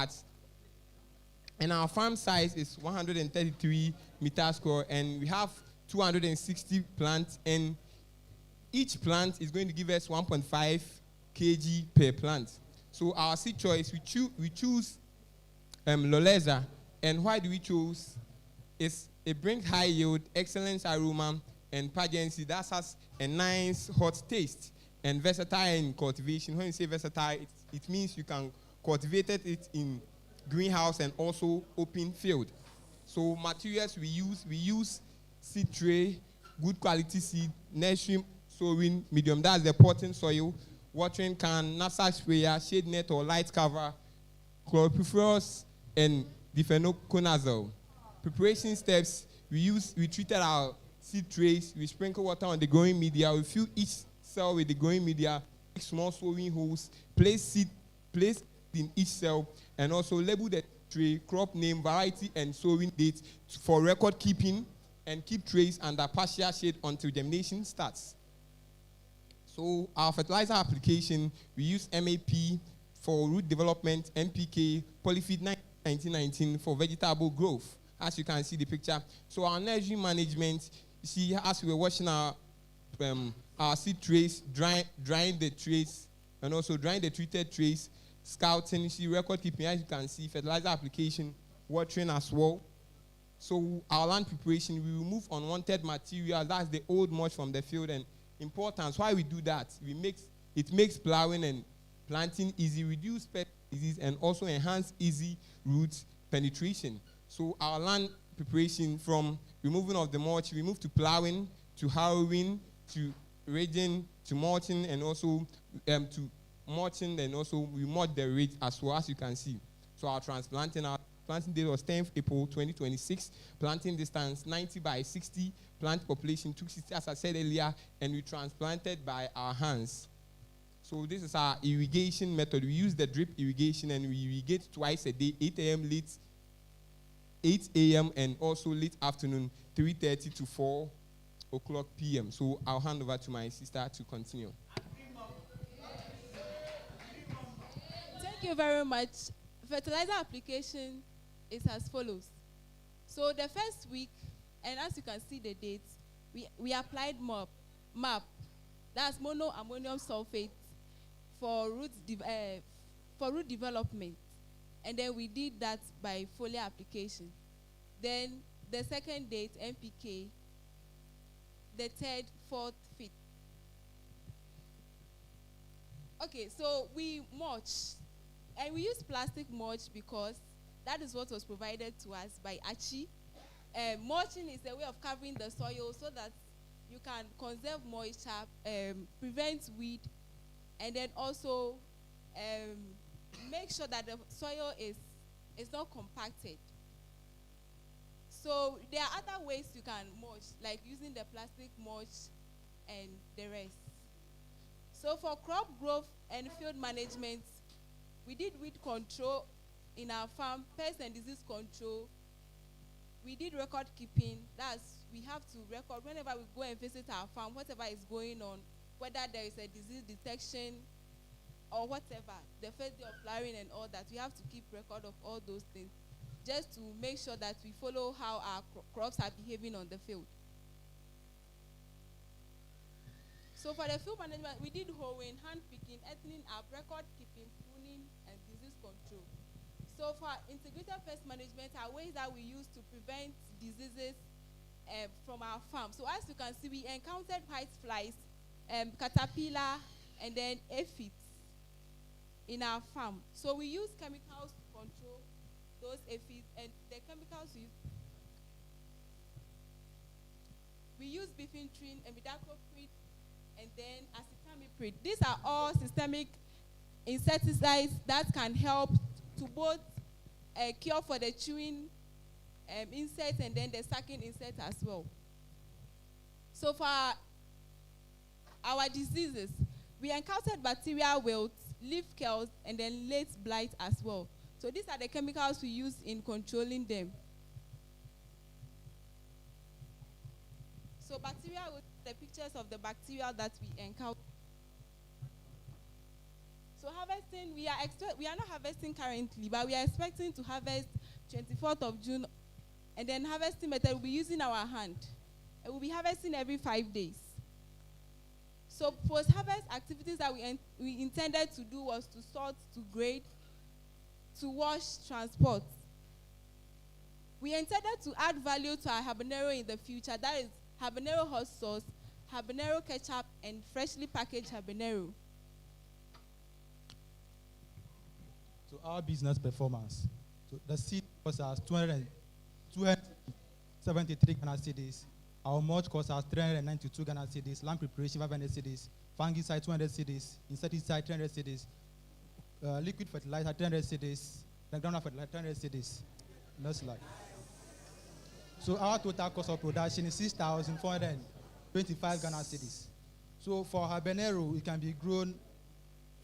and our farm size is 133 meters square, and we have 260 plants, and each plant is going to give us 1.5 kg per plant. So our seed choice, we choose Loleza, and why do we choose? It brings high yield, excellent aroma, and pageancy that has a nice hot taste and versatile in cultivation. When you say versatile, it means you can cultivate it in greenhouse and also open field. So materials we use seed tray, good quality seed, nursery sowing medium, that's the potting soil, watering can, knapsack sprayer, shade net or light cover, chlorpyrifos, and difenoconazole. Preparation steps, we treated our seed trays. We sprinkle water on the growing media. We fill each cell with the growing media, make small sowing holes, place in each cell, and also label the tray, crop name, variety, and sowing date for record keeping, and keep trays under partial shade until germination starts. So our fertilizer application, we use MAP for root development, NPK, Polyfeed 1919 for vegetable growth, as you can see the picture. So our nursery management, you see, as we were watching our seed trays, drying the trays, and also drying the treated trays, scouting, you see, record keeping, as you can see, fertilizer application, watering as well. So our land preparation, we remove unwanted material, that's the old mulch from the field, and importance, why we do that, it makes plowing and planting easy, reduce pest disease, and also enhance easy root penetration. So our land preparation, from removing of the mulch, we move to plowing, to harrowing, to ridging, to mulching, and also to mulching, and also we mulch the ridge as well, as you can see. So our planting date was 10th April 2026, planting distance 90 by 60, plant population 260, as I said earlier, and we transplanted by our hands. So this is our irrigation method. We use the drip irrigation, and we irrigate twice a day, 8 a.m. and also late afternoon, 3:30 to 4 o'clock p.m. So I'll hand over to my sister to continue. Thank you very much. Fertilizer application is as follows. So the first week, and as you can see the dates, we applied MAP, that's monoammonium sulfate for root development. And then we did that by foliar application. Then the second date, NPK, the third, fourth, fifth. Okay, so we mulch. And we use plastic mulch because that is what was provided to us by Achi. Mulching is a way of covering the soil so that you can conserve moisture, prevent weed, and then also make sure that the soil is not compacted. So there are other ways you can mulch, like using the plastic mulch and the rest. So for crop growth and field management, we did weed control in our farm, pest and disease control. We did record keeping. That's, we have to record whenever we go and visit our farm, whatever is going on, whether there is a disease detection or whatever, the first day of flowering and all that, we have to keep record of all those things, just to make sure that we follow how our crops are behaving on the field. So for the field management, we did hoeing, hand picking, earthing up, record keeping, pruning, and disease control. So for integrated pest management are ways that we use to prevent diseases from our farm. So as you can see, we encountered white flies, caterpillar, and then aphids in our farm. So we use chemicals to control those aphids, and the chemicals we use bifenthrin and imidacloprid, and then acetamiprid. These are all systemic insecticides that can help to both cure for the chewing insect and then the sucking insect as well. So for our diseases, we encountered bacterial wilt, leaf curls, and then late blight as well. So these are the chemicals we use in controlling them. So bacterial wilt, the pictures of the bacteria that we encounter. So harvesting, we are not harvesting currently, but we are expecting to harvest 24th of June, and then harvesting method will be using our hand. And we'll be harvesting every 5 days. So post-harvest activities that we intended to do was to sort, to grade, to wash, transport. We intended to add value to our habanero in the future. That is habanero hot sauce, habanero ketchup, and freshly packaged habanero. So our business performance. So the seed cost us 273 Ghana cedis. Our mulch cost us 392 Ghana cedis. Land preparation 500 cedis. Fungicide 200 cedis. Insecticide 300 cedis. Liquid fertilizer 300 cedis. The ground fertilizer 300 cedis. Next slide. So our total cost of production is 6,425 Ghana cedis. So for habanero, it can be grown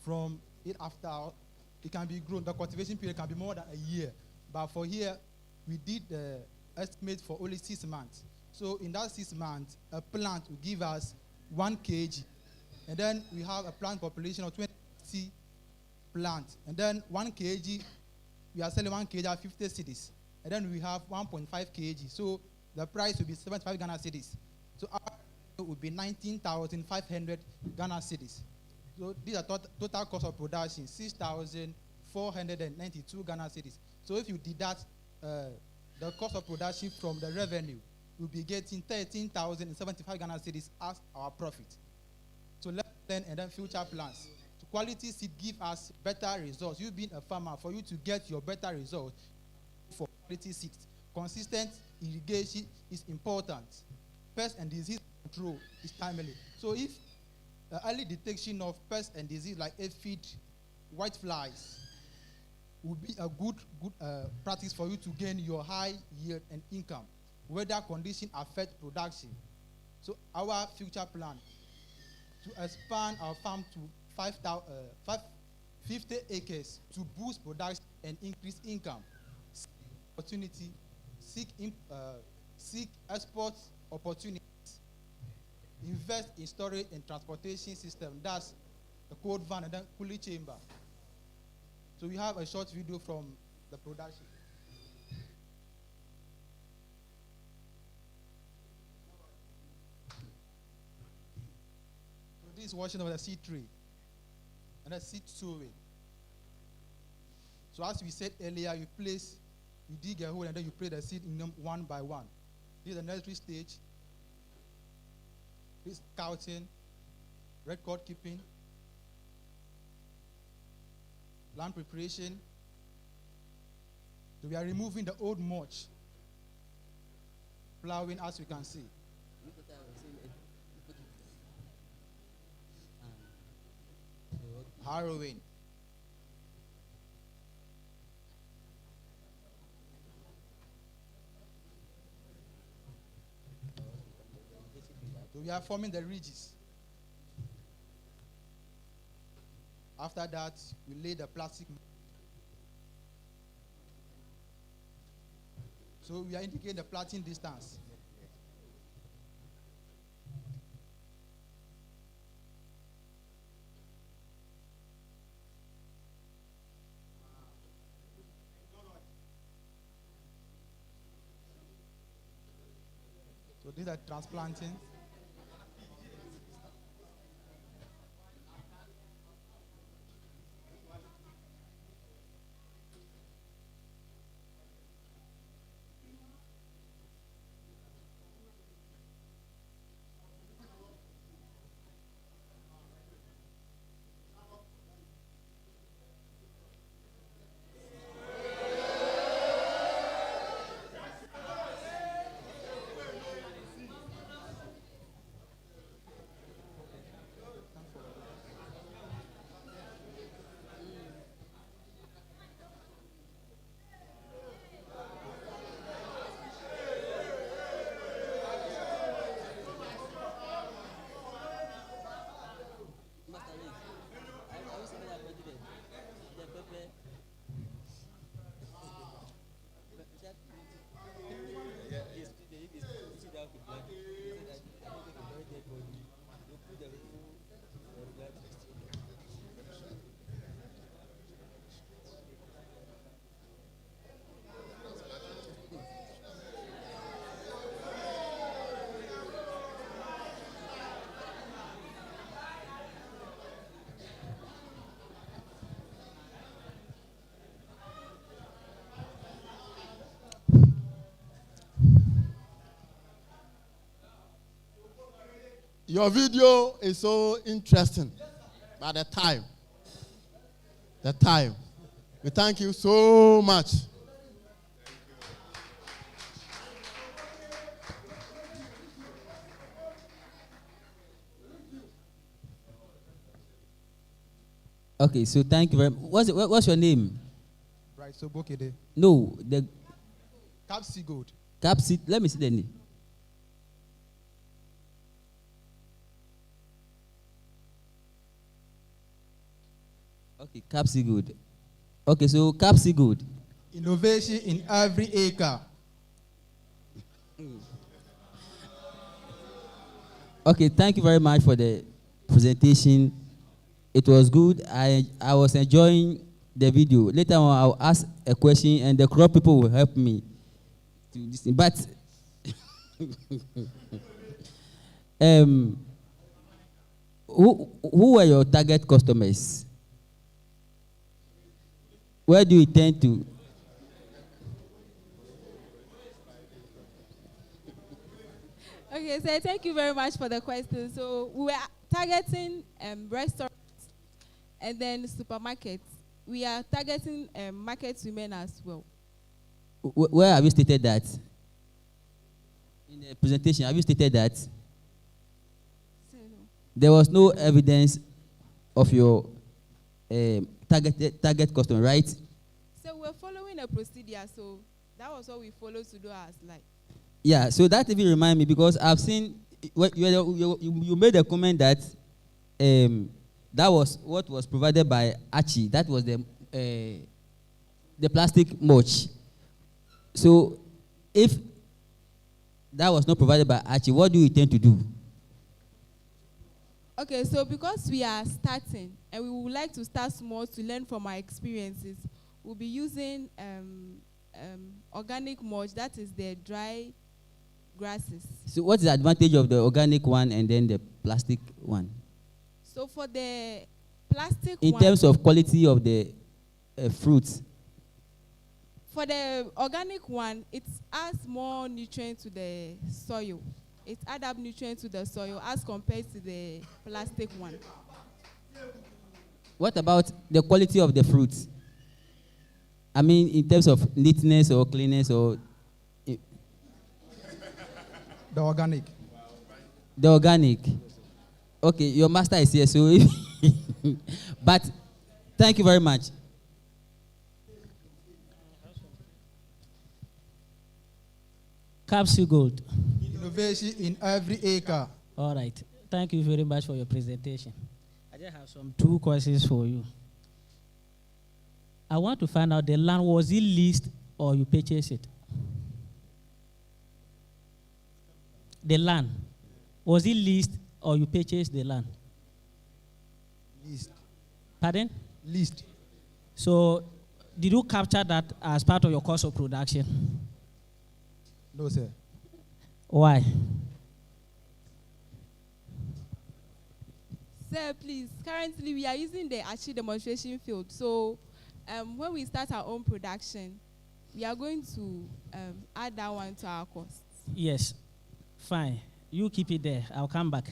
from it after, it can be grown, the cultivation period can be more than a year. But for here, we did the estimate for only 6 months. So in that 6 months, a plant will give us 1 kg. And then we have a plant population of 20 plants. And then 1 kg, we are selling 1 kg at 50 cedis. And then we have 1.5 kg. So the price will be 75 Ghana cedis. So our would be 19,500 Ghana cedis. So these are total cost of production, 6,492 Ghana cedis. So if you deduct the cost of production from the revenue, we'll be getting 13,075 Ghana cedis as our profit. So let's learn and then future plans. So quality seed give us better results. You being a farmer, for you to get your better results for quality seeds, consistent irrigation is important. Pest and disease control is timely. So if early detection of pest and disease like aphid, white flies, would be a good practice for you to gain your high yield and income. Weather condition affect production. So our future plan to expand our farm to 50 acres to boost production and increase income. Opportunity, seek export opportunities. Invest in storage and transportation system. That's the cold van and then cooling chamber. So we have a short video from the production. So this is washing of the seed tray and the seed sowing. So as we said earlier, you dig a hole and then you place the seed in them one by one. This is the nursery stage. This scouting, record keeping, land preparation. So we are removing the old mulch, plowing as you can see. Harrowing. So we are forming the ridges. After that, we lay the plastic. So we are indicating the planting distance. So these are transplanting. Your video is so interesting. But the time. We thank you so much. Okay, so thank you very much. What's your name? Right, so Bokede. No, the Capsi Gold. Capsid, let me see the name. Okay, Capsid. Okay, so Capsid. Innovation in every acre. Okay, thank you very much for the presentation. It was good. I was enjoying the video. Later on, I'll ask a question, and the crop people will help me to listen. But who were your target customers? Where do you intend to? Okay, so thank you very much for the question. So we were targeting restaurants and then supermarkets. We are targeting market women as well. Where have you stated that? In the presentation, have you stated that? There was no evidence of your target customer, right? So we're following a procedure, so that was what we followed to do as like. Yeah, so that even remind me, because I've seen you made a comment that that was what was provided by Achi. That was the plastic mulch. So if that was not provided by Achi, what do you intend to do? Okay, so because we are starting and we would like to start small to learn from our experiences, we'll be using organic mulch, that is the dry grasses. So what's the advantage of the organic one and then the plastic one? So for the plastic in one, terms of quality of the fruits? For the organic one, it adds more nutrients to the soil. It adds up nutrients to the soil as compared to the plastic one. What about the quality of the fruits? I mean, in terms of neatness or cleanness or... The organic. The organic. Okay, your master is here, so... But thank you very much. Capsule Gold. Innovation in every acre. All right. Thank you very much for your presentation. I just have two questions for you. I want to find out the land, was it leased or you purchased it? The land, was it leased or you purchased the land? Leased. Pardon? Leased. So, did you capture that as part of your cost of production? No, sir. Why? Sir, please, currently we are using the Achi demonstration field. So when we start our own production, we are going to add that one to our costs. Yes, fine. You keep it there. I'll come back.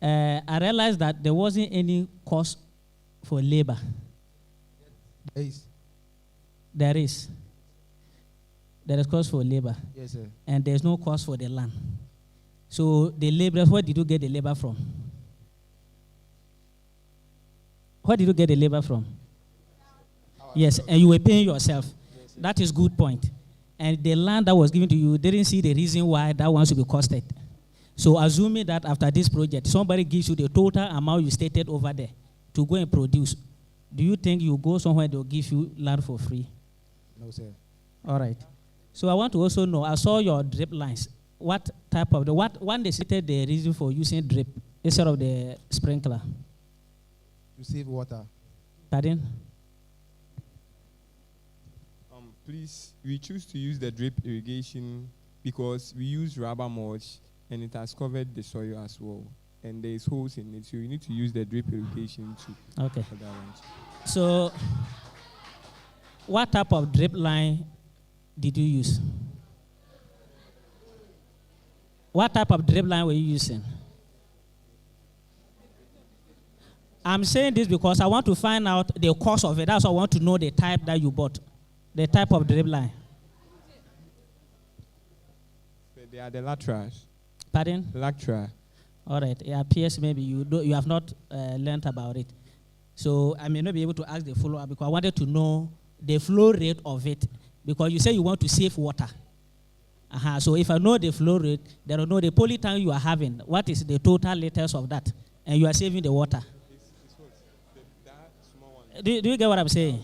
I realized that there wasn't any cost for labor. There is. There is. There is cost for labor. Yes, sir. And there's no cost for the land. So the laborers, where did you get the labor from? Where did you get the labor from? Yes, and you were paying yourself. Yes, that is good point. And the land that was given to you didn't see the reason why that one should be costed. So assuming that after this project, somebody gives you the total amount you stated over there to go and produce, do you think you go somewhere they'll give you land for free? No, sir. All right. So I want to also know, I saw your drip lines. What type of, when they stated the reason for using drip instead of the sprinkler? To save water. Pardon? Please, we choose to use the drip irrigation because we use rubber mulch and it has covered the soil as well. And there's holes in it, so you need to use the drip irrigation too. Okay. For that one. So, what type of drip line did you use? What type of drip line were you using? I'm saying this because I want to find out the cost of it. That's why I want to know the type that you bought, the type of drip line. They are the laterals. Pardon? Lateral. All right. It appears maybe you have not learned about it. So I may not be able to ask the follow-up because I wanted to know the flow rate of it, because you say you want to save water. So if I know the flow rate, then I know the polytank you are having. What is the total liters of that? And you are saving the water. Do you get what I'm saying?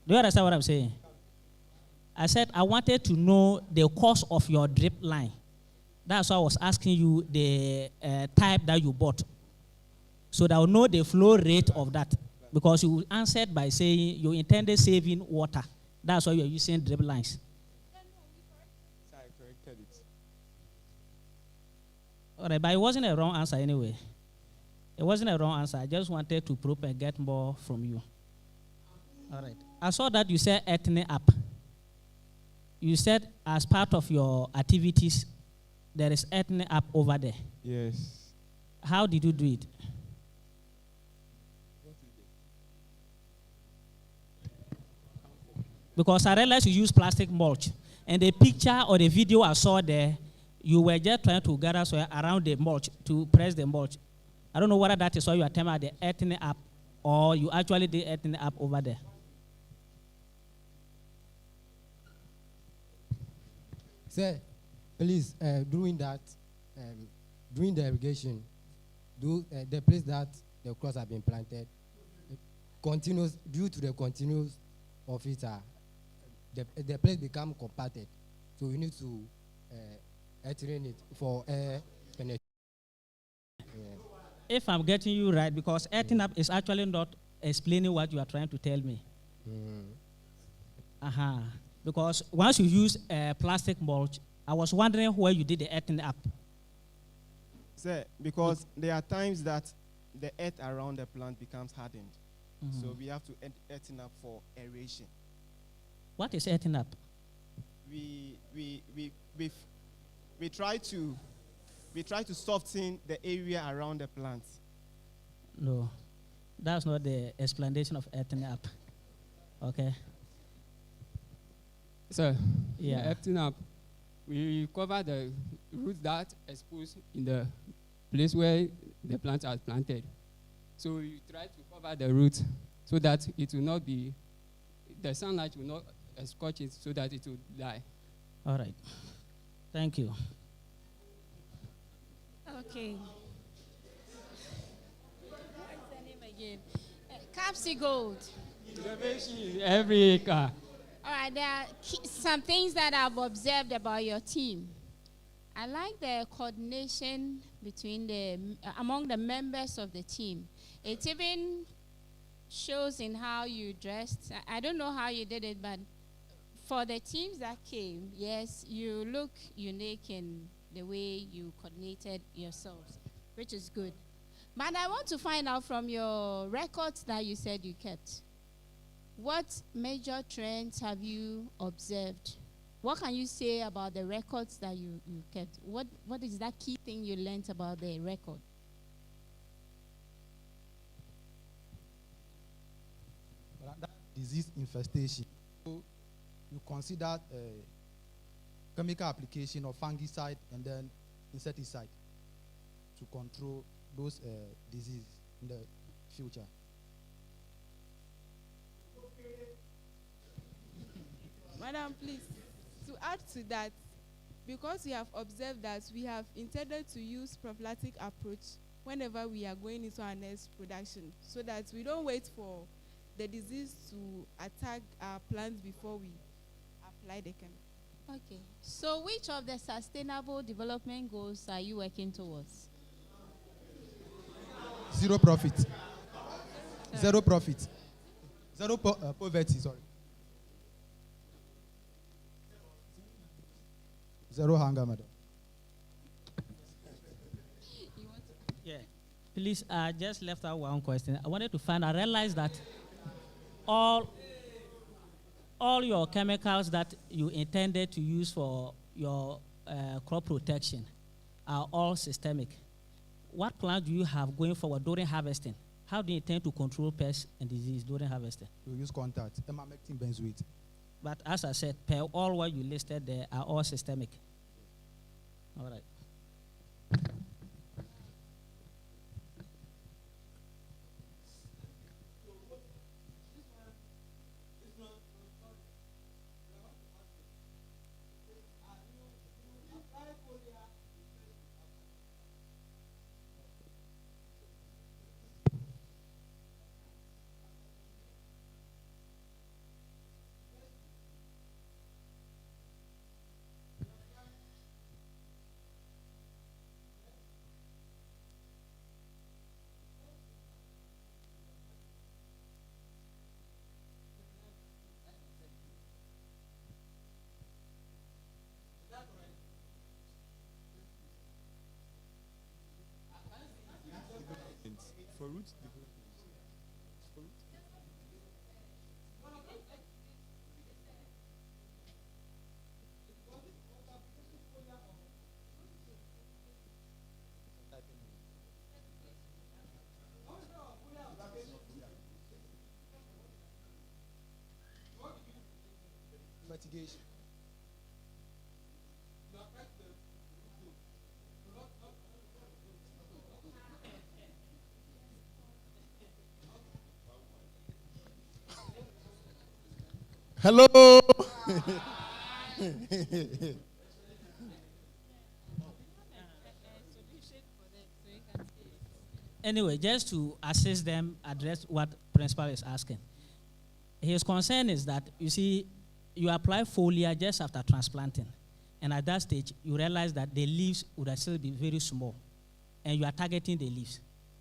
Do you understand what I'm saying? I said I wanted to know the cost of your drip line. That's why I was asking you the type that you bought. So that I'll know the flow rate of that. Because you answered by saying you intended saving water. That's why you're using drip lines. I corrected it. All right, but it wasn't a wrong answer anyway. It wasn't a wrong answer. I just wanted to probe and get more from you. All right. I saw that you said ethnic app. You said as part of your activities, there is ethnic app over there. Yes. How did you do it? Because I realized you use plastic mulch. And the picture or the video I saw there, you were just trying to gather soil around the mulch to press the mulch. I don't know whether that is why you are talking about the ethnic app or you actually did ethnic app over there. Sir, please, during the irrigation, the place that the crops have been planted, continuous, due to the continuous of it, the place become compacted. So we need to train it for air penetration. If I'm getting you right, because earthing up is actually not explaining what you are trying to tell me. Because once you use plastic mulch, I was wondering where you did the earthing up. Sir, because there are times that the earth around the plant becomes hardened. So we have to earthing up for aeration. What is earthing up? We try to soften the area around the plant. No, that's not the explanation of earthing up. Okay. Sir, yeah, earthing up, we cover the roots that exposed in the place where the plant are planted. So we try to cover the roots so that it will not be, the sunlight will not scorch it so that it will die. All right. Thank you. Okay. What's the name again? Capsy Gold. Every acre. All right, there are some things that I've observed about your team. I like the coordination between among the members of the team. It even shows in how you dressed. I don't know how you did it, but for the teams that came, yes, you look unique in the way you coordinated yourselves, which is good. But I want to find out from your records that you said you kept, what major trends have you observed? What can you say about the records that you kept? What is that key thing you learned about the record? Well, that disease infestation. So you consider chemical application of fungicide and then insecticide to control those diseases in the future. Madam, please, to add to that, because we have observed that we have intended to use prophylactic approach whenever we are going into our next production, so that we don't wait for the disease to attack our plants before we apply the chemical. Okay. So which of the sustainable development goals are you working towards? Zero profit. Zero profit. Zero poverty, sorry. Zero hunger, madam. Yeah. Please, I just left out one question. I wanted to find, I realized that all your chemicals that you intended to use for your crop protection are all systemic. What plans do you have going forward during harvesting? How do you intend to control pests and disease during harvesting? We use contact, emamectin benzoate. But as I said, per all what you listed there are all systemic. All right. Mitigation. Hello. Anyway, just to assist them address what principal is asking. His concern is that, you see, you apply foliar just after transplanting. And at that stage, you realize that the leaves would still be very small. And you are targeting the leaves.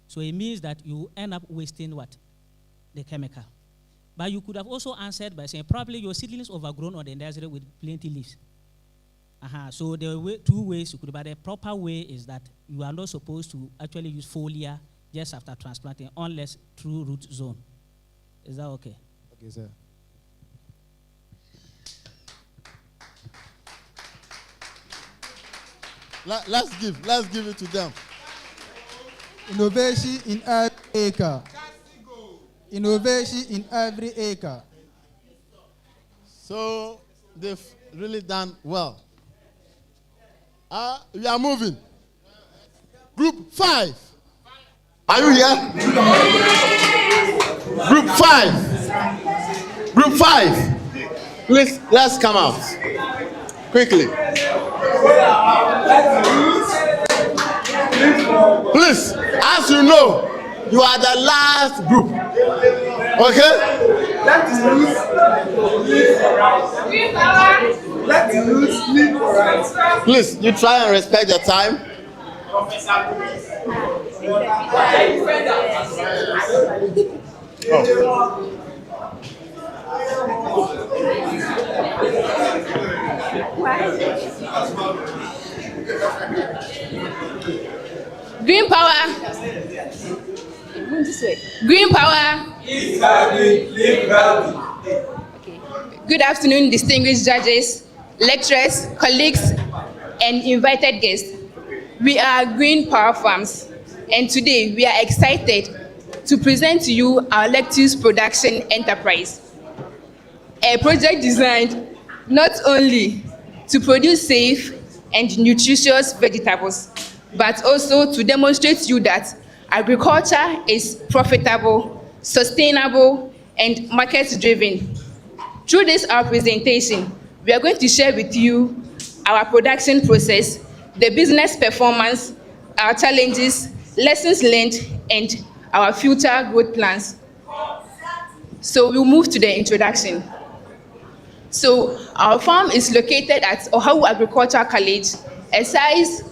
So it means that you end up wasting what? The chemical. But you could have also answered by saying probably your seedling is overgrown on the nursery with plenty leaves. So there are two ways you could, but the proper way is that you are not supposed to actually use foliar just after transplanting unless through root zone. Is that okay? Okay, sir. Let's give it to them. Innovation in every acre. Innovation in every acre. So they've really done well. We are moving. Group 5. Are you here? Group 5. Group 5. Please, let's come out. Quickly. Please, as you know, you are the last group. Okay? Please, you try and respect the time. Green power. This way. Green power. Okay. Good afternoon, distinguished judges, lecturers, colleagues, and invited guests. We are Green Power Farms, and today we are excited to present to you our lettuce production enterprise, a project designed not only to produce safe and nutritious vegetables, but also to demonstrate to you that agriculture is profitable, sustainable, and market-driven. Through this our presentation, we are going to share with you our production process, the business performance, our challenges, lessons learned, and our future growth plans. So we'll move to the introduction. So our farm is located at Oahu Agricultural College, a size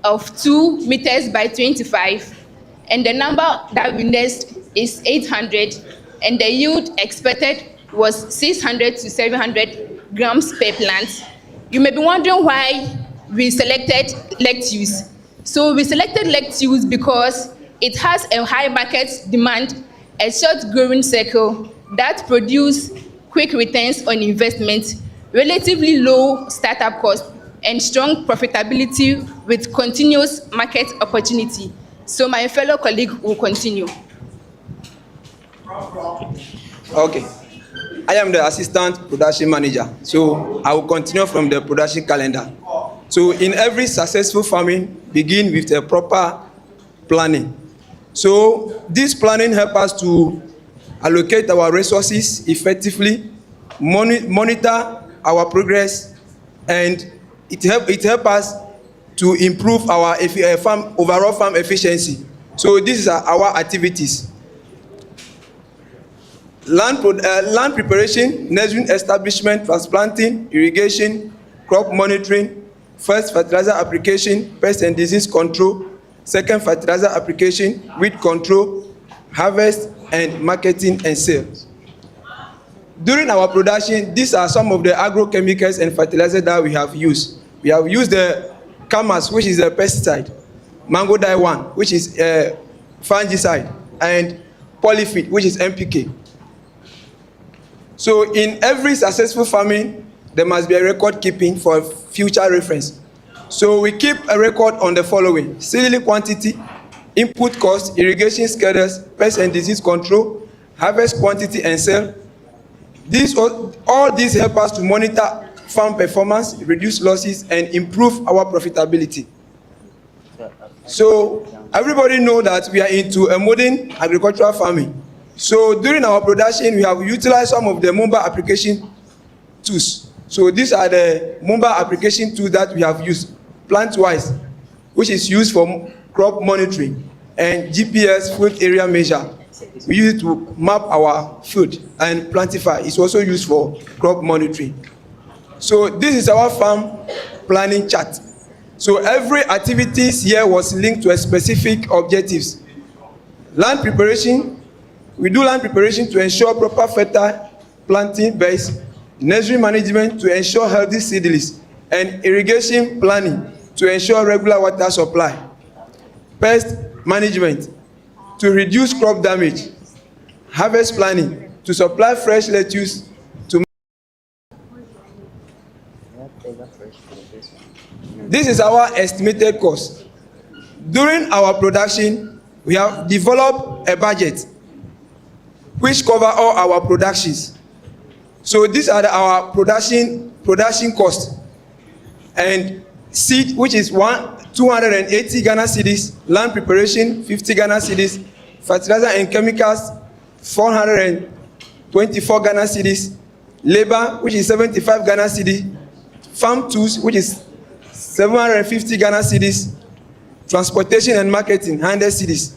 of 2 meters by 25, and the number that we nest is 800, and the yield expected was 600 to 700 grams per plant. You may be wondering why we selected lettuce. So we selected lettuce because it has a high market demand, a short growing cycle that produce quick returns on investment, relatively low startup cost, and strong profitability with continuous market opportunity. So my fellow colleague will continue. Okay. I am the assistant production manager, so I will continue from the production calendar. So in every successful farming, begin with a proper planning. So this planning helps us to allocate our resources effectively, monitor our progress, and it helps us to improve our overall farm efficiency. So these are our activities. Land preparation, nursery establishment, transplanting, irrigation, crop monitoring, first fertilizer application, pest and disease control, second fertilizer application, weed control, harvest, and marketing and sales. During our production, these are some of the agrochemicals and fertilizers that we have used. We have used the Camas, which is a pesticide, Mango Dye 1, which is a fungicide, and polyfeed, which is NPK. So in every successful farming, there must be a record keeping for future reference. So we keep a record on the following: seedling quantity, input cost, irrigation schedules, pest and disease control, harvest quantity and sale. All these help us to monitor farm performance, reduce losses, and improve our profitability. So everybody know that we are into a modern agricultural farming. So during our production, we have utilized some of the mobile application tools. So these are the mobile application tools that we have used, plant-wise, which is used for crop monitoring, and GPS field area measure. We use it to map our field, and Plantify is also used for crop monitoring. So this is our farm planning chart. So every activities here was linked to a specific objectives. Land preparation, we do land preparation to ensure proper fertile planting base, nursery management to ensure healthy seedlings, and irrigation planning to ensure regular water supply. Pest management to reduce crop damage. Harvest planning to supply fresh lettuce to. This is our estimated cost. During our production, we have developed a budget which cover all our productions. So these are our production costs. And seed, which is 280 Ghana cedis, land preparation 50 Ghana cedis, fertilizer and chemicals 424 Ghana cedis, labor, which is 75 Ghana cedis, farm tools, which is 750 Ghana cedis, transportation and marketing 100 cedis,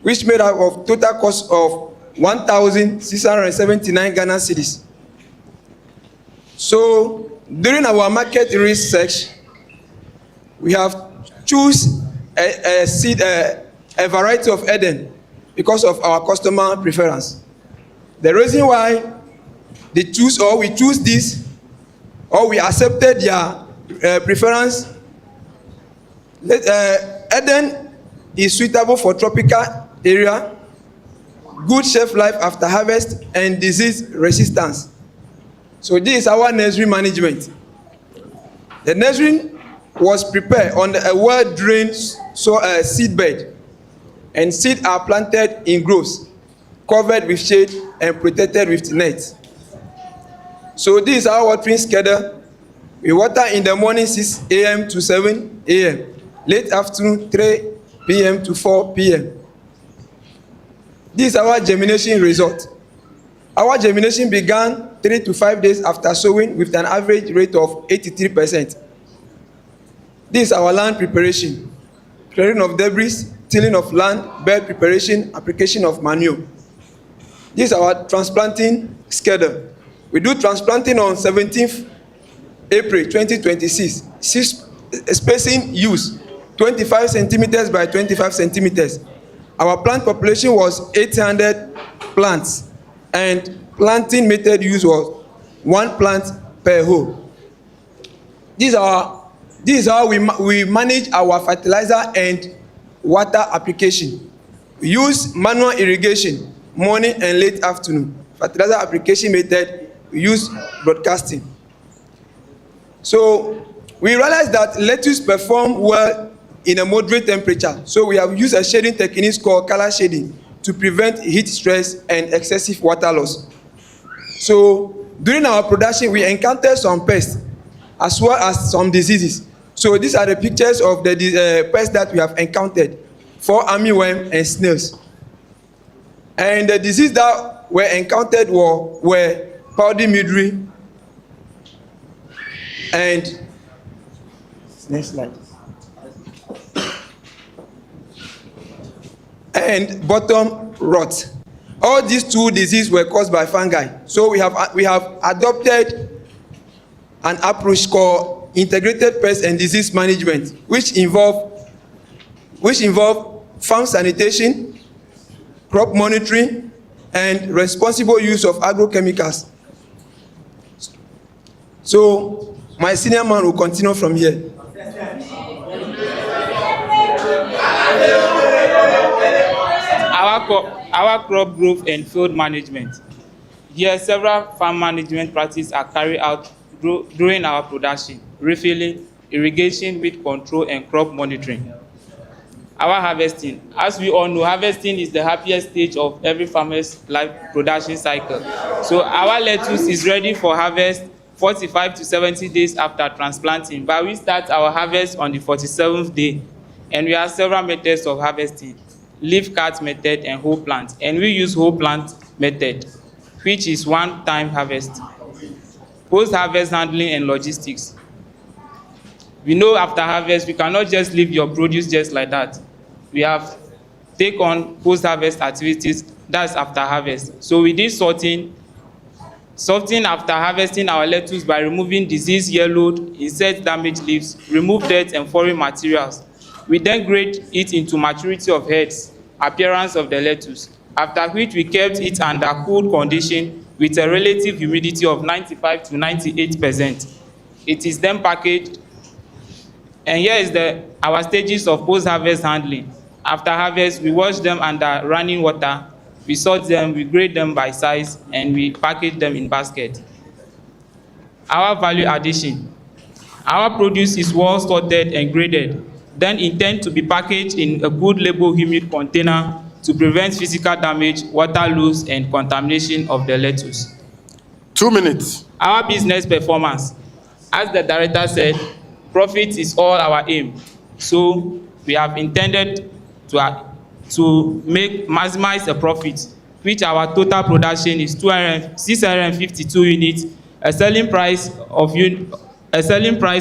which made up of total cost of 1,679 Ghana cedis. So during our market research, we have choose a variety of Eden because of our customer preference. The reason why we choose this, or we accepted their preference, Eden is suitable for tropical area, good shelf life after harvest, and disease resistance. So this is our nursery management. The nursery was prepared on a well-drained seed bed, and seeds are planted in groves, covered with shade and protected with nets. So this is our watering schedule. We water in the morning 6 a.m. to 7 a.m., late afternoon 3 p.m. to 4 p.m. This is our germination result. Our germination began 3 to 5 days after sowing with an average rate of 83%. This is our land preparation: clearing of debris, tilling of land, bed preparation, application of manure. This is our transplanting schedule. We do transplanting on 17th April 2026. Spacing use 25 centimeters by 25 centimeters. Our plant population was 800 plants, and planting method use was 1 plant per hole. This is how we manage our fertilizer and water application. We use manual irrigation morning and late afternoon. Fertilizer application method, we use broadcasting. So we realized that lettuce perform well in a moderate temperature. So we have used a shading technique called color shading to prevent heat stress and excessive water loss. So during our production, we encountered some pests as well as some diseases. So these are the pictures of the pests that we have encountered for armyworm and snails. And the diseases that were encountered were powdery mildew and next slide. And bottom rot. All these 2 diseases were caused by fungi. So we have adopted an approach called integrated pest and disease management, which involve farm sanitation, crop monitoring, and responsible use of agrochemicals. So my senior man will continue from here. Our crop growth and field management. Here, several farm management practices are carried out during our production: refilling, irrigation, weed control, and crop monitoring. Our harvesting. As we all know, harvesting is the happiest stage of every farmer's life production cycle. So our lettuce is ready for harvest 45 to 70 days after transplanting, but we start our harvest on the 47th day, and we have several methods of harvesting: leaf cut method and whole plant. And we use whole plant method, which is one-time harvest. Post-harvest handling and logistics. We know after harvest, we cannot just leave your produce just like that. We have take on post-harvest activities, that's after harvest. So we did sorting after harvesting our lettuce by removing disease, yellowed, insect damaged leaves, remove dirt and foreign materials. We then grade it into maturity of heads, appearance of the lettuce, after which we kept it under cool condition with a relative humidity of 95 to 98%. It is then packaged, and here is our stages of post-harvest handling. After harvest, we wash them under running water, we sort them, we grade them by size, and we package them in basket. Our value addition. Our produce is well sorted and graded, then intend to be packaged in a good label humid container to prevent physical damage, water loss, and contamination of the lettuce. 2 minutes. Our business performance. As the director said, profit is all our aim. So we have intended to maximize the profit, which our total production is 652 units. A selling price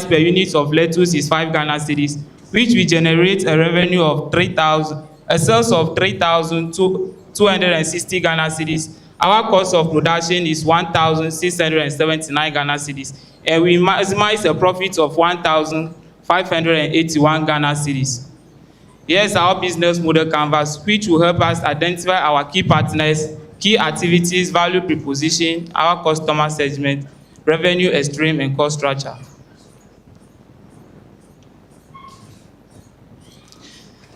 per unit of lettuce is 5 Ghana cedis, which will generate a revenue of sales of 3,260 Ghana cedis. Our cost of production is 1,679 Ghana cedis, and we maximize a profit of 1,581 Ghana cedis. Here's our business model canvas, which will help us identify our key partners, key activities, value proposition, our customer segment, revenue stream, and cost structure.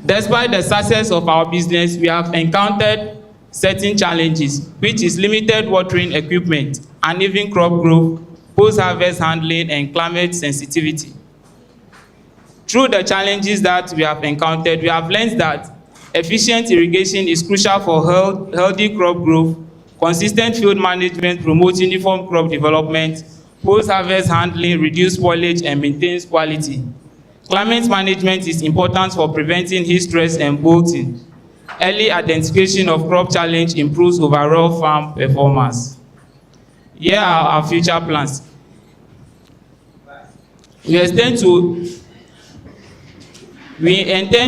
Despite the success of our business, we have encountered certain challenges, which is limited watering equipment, uneven crop growth, post-harvest handling, and climate sensitivity. Through the challenges that we have encountered, we have learned that efficient irrigation is crucial for healthy crop growth, consistent field management promotes uniform crop development, post-harvest handling reduces spoilage and maintains quality. Climate management is important for preventing heat stress and bolting. Early identification of crop challenge improves overall farm performance. Here are our future plans. We intend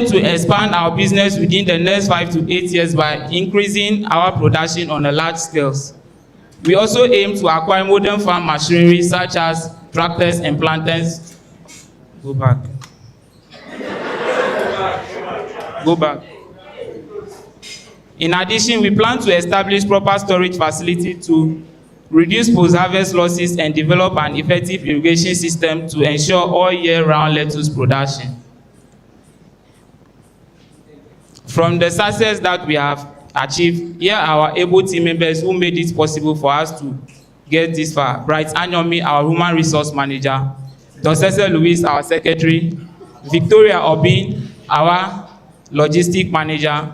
to expand our business within the next 5 to 8 years by increasing our production on a large scale. We also aim to acquire modern farm machinery such as tractors and planters. Go back. In addition, we plan to establish proper storage facility to reduce post-harvest losses and develop an effective irrigation system to ensure all year-round lettuce production. From the success that we have achieved, here are our able team members who made it possible for us to get this far. Bright Anyomi, our human resource manager, Dosese Louis, our secretary, Victoria Obin, our logistic manager,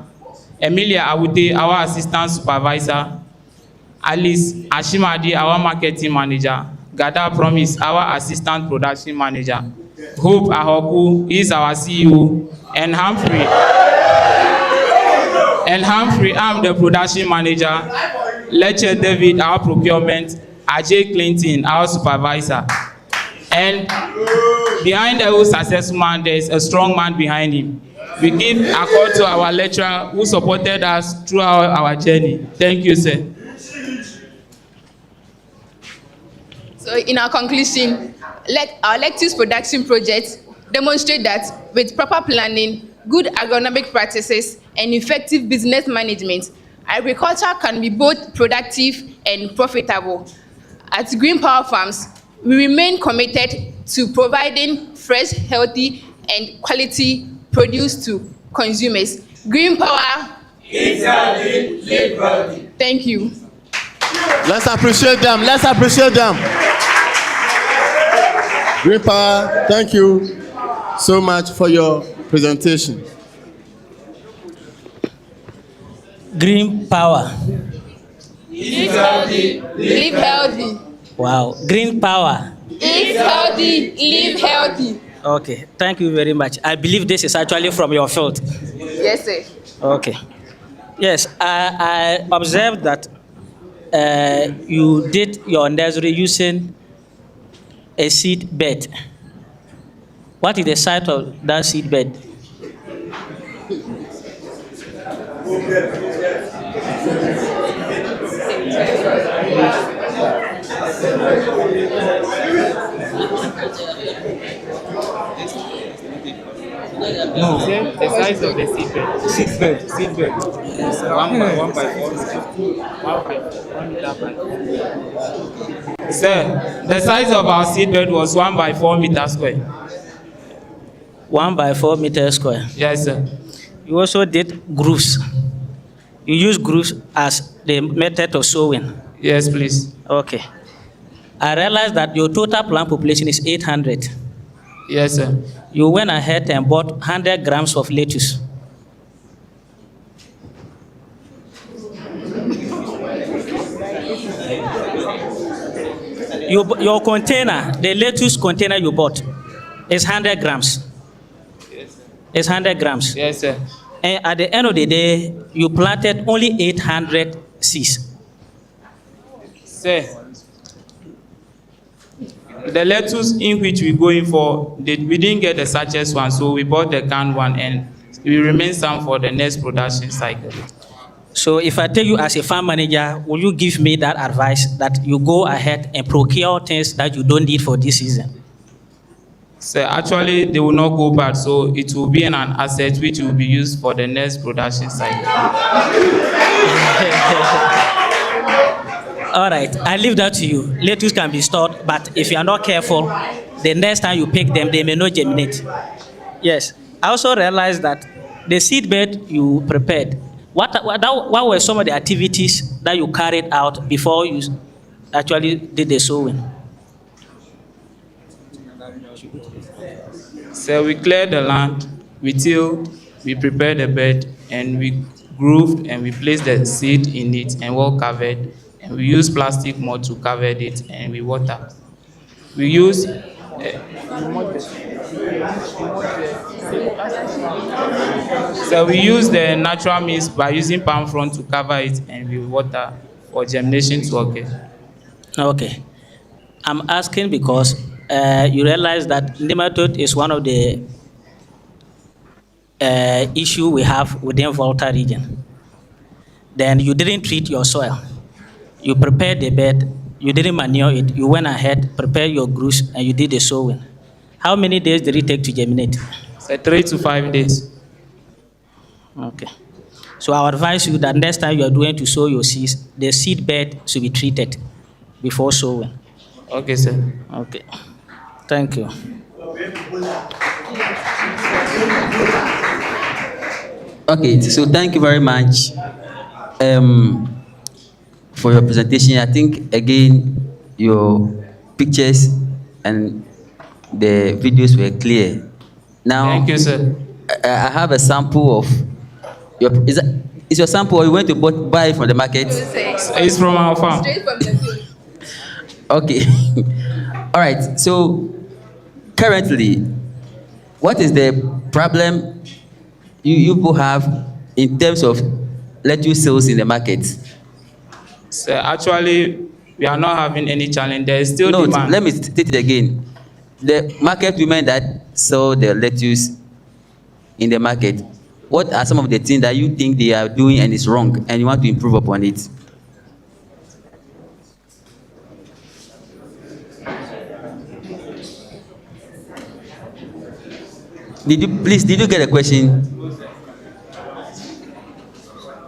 Emilia Awute, our assistant supervisor, Alice Ashimadi, our marketing manager, Gada Promise, our assistant production manager, Hope Ahoku is our CEO, and Humphrey, I'm the production manager, Lecture David, our procurement, Ajay Clinton, our supervisor. And behind every successful man, there is a strong man behind him. We give a call to our lecturer who supported us throughout our journey. Thank you, sir. So in our conclusion, our lettuce production project demonstrate that with proper planning, good agronomic practices, and effective business management, agriculture can be both productive and profitable. At Green Power Farms, we remain committed to providing fresh, healthy, and quality produce to consumers. Green Power Eat healthy, live healthy. Thank you. Let's appreciate them. Let's appreciate them. Green Power, thank you so much for your presentation. Green Power. Eat healthy, live healthy. Wow. Green Power. Eat healthy, live healthy. Okay. Thank you very much. I believe this is actually from your field. Yes, sir. Okay. Yes, I observed that you did your nursery using a seed bed. What is the size of that seed bed? No, the size of the seed bed. Seed bed. It's 1 by 4 meters. Sir, the size of our seed bed was 1 by 4 meters square. 1 by 4 meters square. Yes, sir. You also did grooves. You use grooves as the method of sowing. Yes, please. Okay. I realized that your total plant population is 800. Yes, sir. You went ahead and bought 100 grams of lettuce. Your container, the lettuce container you bought, is 100 grams. It's 100 grams. Yes, sir. And at the end of the day, you planted only 800 seeds. Sir, the lettuce in which we're going for, we didn't get the sachet one, so we bought the canned one, and we remain some for the next production cycle. So if I tell you as a farm manager, will you give me that advice that you go ahead and procure things that you don't need for this season? So actually, they will not go bad, so it will be an asset which will be used for the next production cycle. All right, I leave that to you. Lettuce can be stored, but if you are not careful, the next time you pick them, they may not germinate. Yes, I also realized that the seed bed you prepared, what were some of the activities that you carried out before you actually did the sowing? So we cleared the land, we tilled, we prepared the bed, and we grooved, and we placed the seed in it and well covered, and we used plastic mold to cover it, and we water. We use so we use the natural means by using palm frond to cover it, and we water for germination to occur. Okay, I'm asking because you realize that nematode is one of the issue we have within Volta region. Then you didn't treat your soil. You prepared the bed, you didn't manure it, you went ahead, prepared your grooves, and you did the sowing. How many days did it take to germinate? So 3 to 5 days. Okay. So I advise you that next time you are going to sow your seeds, the seed bed should be treated before sowing. Okay, sir. Okay. Thank you. Okay, so thank you very much for your presentation. I think, again, your pictures and the videos were clear. Now, thank you, sir. I have a sample of your. Is your sample, or you went to buy it from the market? It's from our farm. Straight from the field. Okay. All right. So, currently, what is the problem you people have in terms of lettuce sales in the market? So actually, we are not having any challenge. There is still demand. Let me state it again. The market women that sell the lettuce in the market, what are some of the things that you think they are doing and it's wrong, and you want to improve upon it? Did you get a question?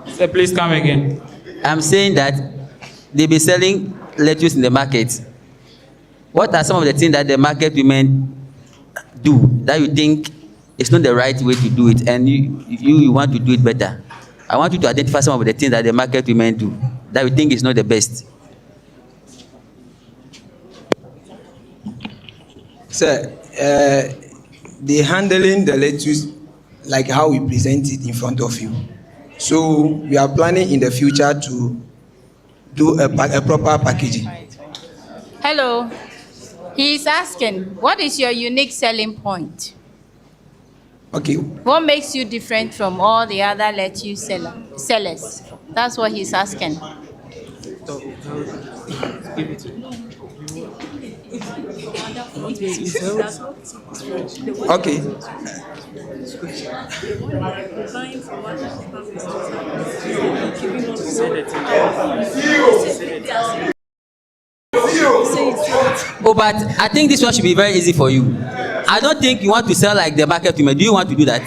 Sir, please come again. I'm saying that they be selling lettuce in the market. What are some of the things that the market women do that you think it's not the right way to do it, and you want to do it better? I want you to identify some of the things that the market women do that we think is not the best. Sir, the handling the lettuce like how we present it in front of you. So we are planning in the future to do a proper packaging. Hello. He is asking, what is your unique selling point? Okay. What makes you different from all the other lettuce sellers? That's what he's asking. Okay. Oh, but I think this one should be very easy for you. I don't think you want to sell like the market women. Do you want to do that?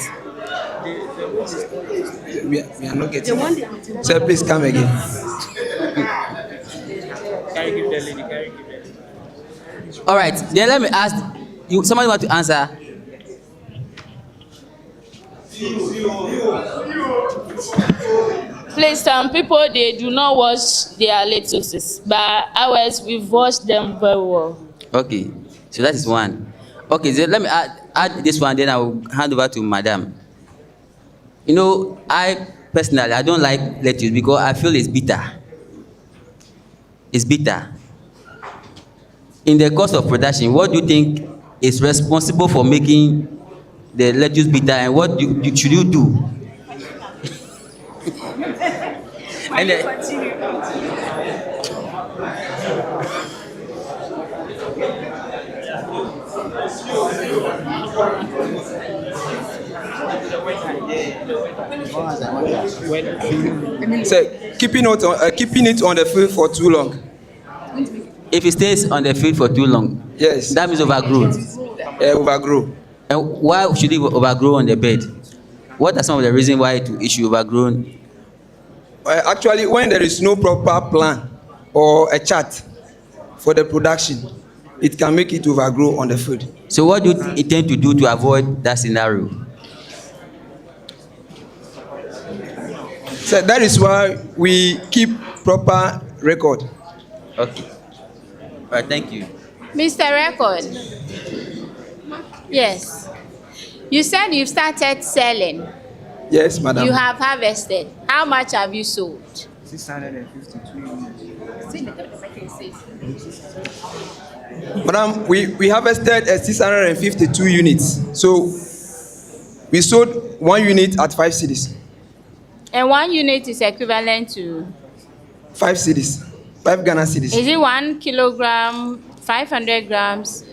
We are not getting. Sir, please come again. All right. Then let me ask you. Somebody want to answer? Please, some people they do not wash their lettuces, but ours we've washed them very well. Okay, so that is one. Okay, so let me add this one. Then I will hand over to Madam. You know, I personally I don't like lettuce because I feel it's bitter. It's bitter. In the course of production, what do you think is responsible for making the lettuce bitter, and what should you do? And Sir, keeping it on the field for too long. If it stays on the field for too long, yes, that means overgrown. Overgrow. And why should it overgrow on the bed? What are some of the reasons why it should overgrown? Actually, when there is no proper plan or a chart for the production, it can make it overgrow on the field. So what do you intend to do to avoid that scenario? So that is why we keep proper record. Okay. All right, thank you. Mr. Record. Yes. You said you've started selling. Yes, madam. You have harvested. How much have you sold? 652 Madam, we harvested 652 units. So we sold 1 unit at 5 cedis. And 1 unit is equivalent to? 5 cedis. 5 Ghana cedis. Is it 1 kilogram, 500 grams?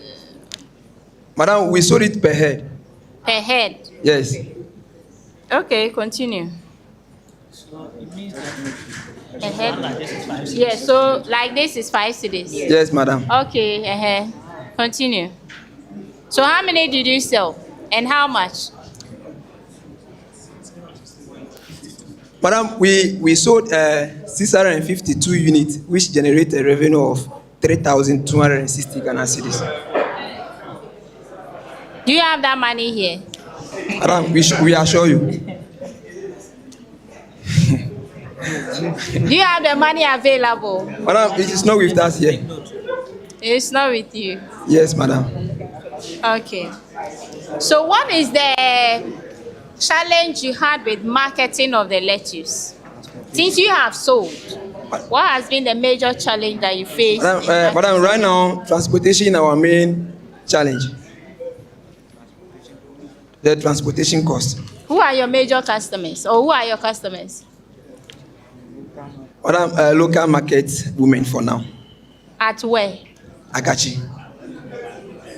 Madam, we sold it per head. Per head? Yes. Okay, continue. A head? Yes, so like this is 5 cedis? Yes, madam. Okay, continue. So how many did you sell and how much? Madam, we sold 652 units, which generated a revenue of 3,260 Ghana cedis. Do you have that money here? Madam, we assure you. Do you have the money available? Madam, it is not with us here. It's not with you? Yes, madam. Okay. So what is the challenge you had with marketing of the lettuce? Since you have sold, what has been the major challenge that you faced? Madam, right now, transportation is our main challenge. The transportation cost. Who are your major customers, or who are your customers? Madam, local market women for now. At where? Oac Achi.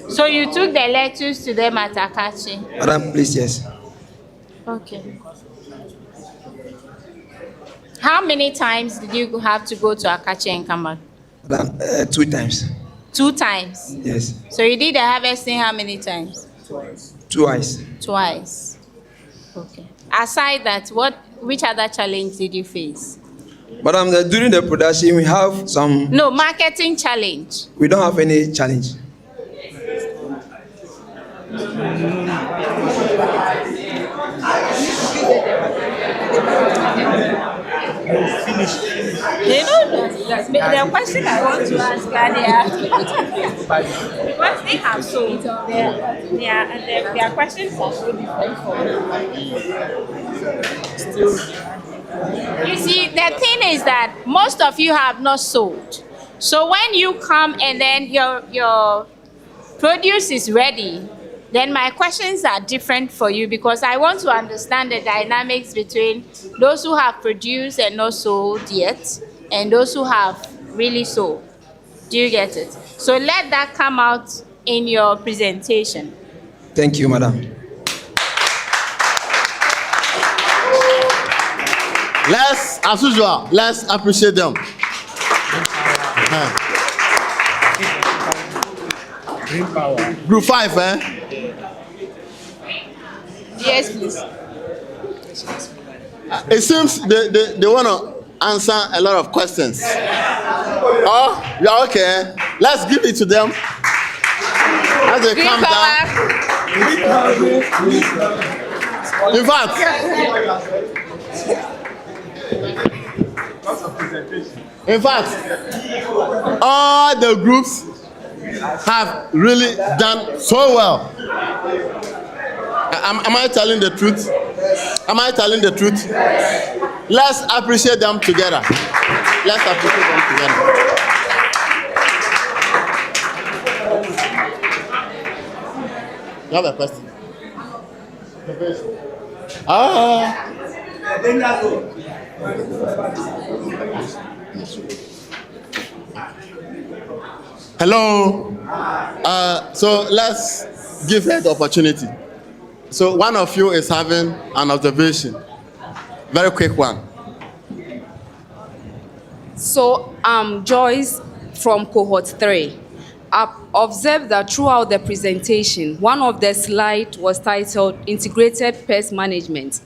So you took the lettuce to them at Oac Achi? Madam, please, yes. Okay. How many times did you have to go to Oac Achi and come back? Madam, 2 times. 2 times? Yes. So you did the harvesting how many times? Twice. Twice. Okay. Aside that, which other challenge did you face? Madam, during the production, we have some. No, marketing challenge. We don't have any challenge. They know that the question I want to ask are because they have so their questions are so different You see, the thing is that most of you have not sold. So when you come and then your produce is ready, then my questions are different for you because I want to understand the dynamics between those who have produced and not sold yet and those who have really sold. Do you get it? So let that come out in your presentation. Thank you, madam. Let's, as usual, let's appreciate them. Green power. Group 5, eh? Yes, please. It seems they want to answer a lot of questions. Oh, yeah, okay. Let's give it to them. As they come down. In fact, all the groups have really done so well. Am I telling the truth? Am I telling the truth? Let's appreciate them together. Let's appreciate them together. You have a question? Hello. So let's give her the opportunity. So one of you is having an observation. Very quick one. So Joyce from Cohort 3. I've observed that throughout the presentation, one of the slides was titled Integrated Pest Management.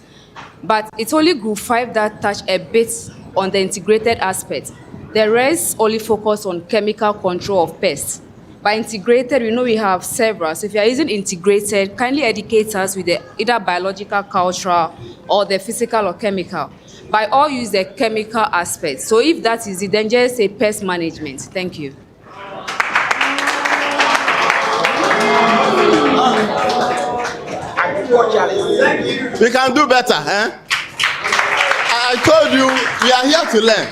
But it's only Group 5 that touched a bit on the integrated aspect. The rest only focus on chemical control of pests. By integrated, we know we have several. So if you are using integrated, kindly educate us with the either biological, cultural, or the physical or chemical. By all use the chemical aspect. So if that is it, then just say pest management. Thank you. We can do better, eh? I told you we are here to learn.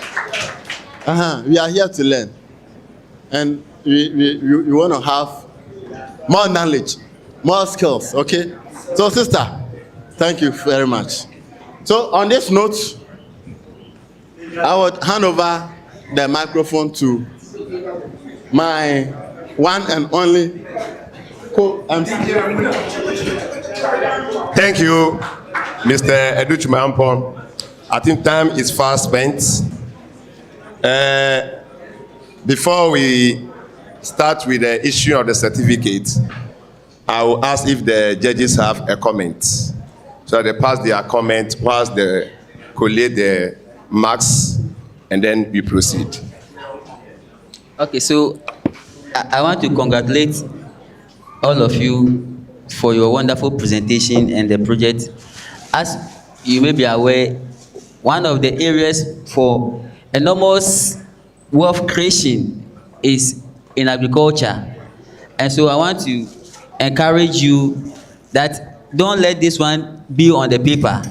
We are here to learn, and we want to have more knowledge, more skills. Okay. So, sister, thank you very much. So, on this note, I would hand over the microphone to my one and only co-MC. Thank you, Mr. Educhumampon. I think time is fast spent. Before we start with the issue of the certificate, I will ask if the judges have a comment. So they pass their comment whilst they collate the marks, and then we proceed. Okay, so I want to congratulate all of you for your wonderful presentation and the project. As you may be aware, one of the areas for enormous wealth creation is in agriculture. And so I want to encourage you that don't let this one be on the paper.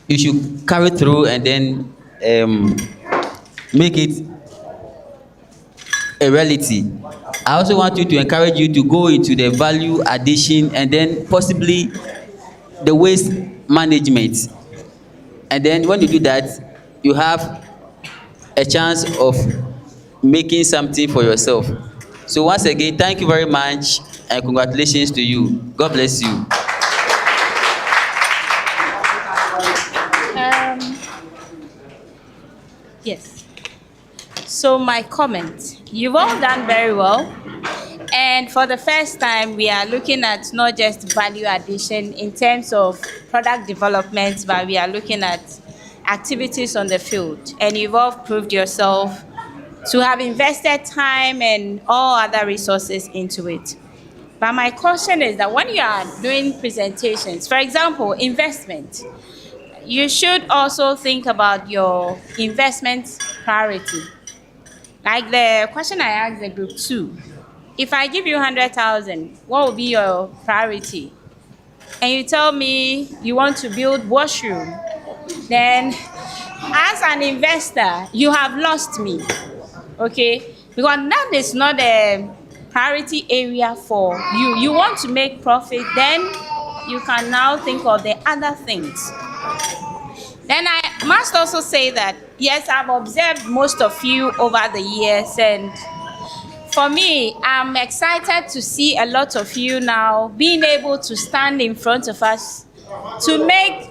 You should carry through and then make it a reality. I also want you to encourage you to go into the value addition and then possibly the waste management. And then when you do that, you have a chance of making something for yourself. So once again, thank you very much and congratulations to you. God bless you. Yes. So my comment, you've all done very well. And for the first time, we are looking at not just value addition in terms of product development, but we are looking at activities on the field. And you've all proved yourself to have invested time and all other resources into it. But my caution is that when you are doing presentations, for example, investment, you should also think about your investment priority. Like the question I asked the group 2, if I give you 100,000, what will be your priority? And you tell me you want to build washroom, then as an investor, you have lost me, okay? Because that is not a priority area for you. You want to make profit, then you can now think of the other things. Then I must also say that, yes, I've observed most of you over the years, and for me, I'm excited to see a lot of you now being able to stand in front of us to make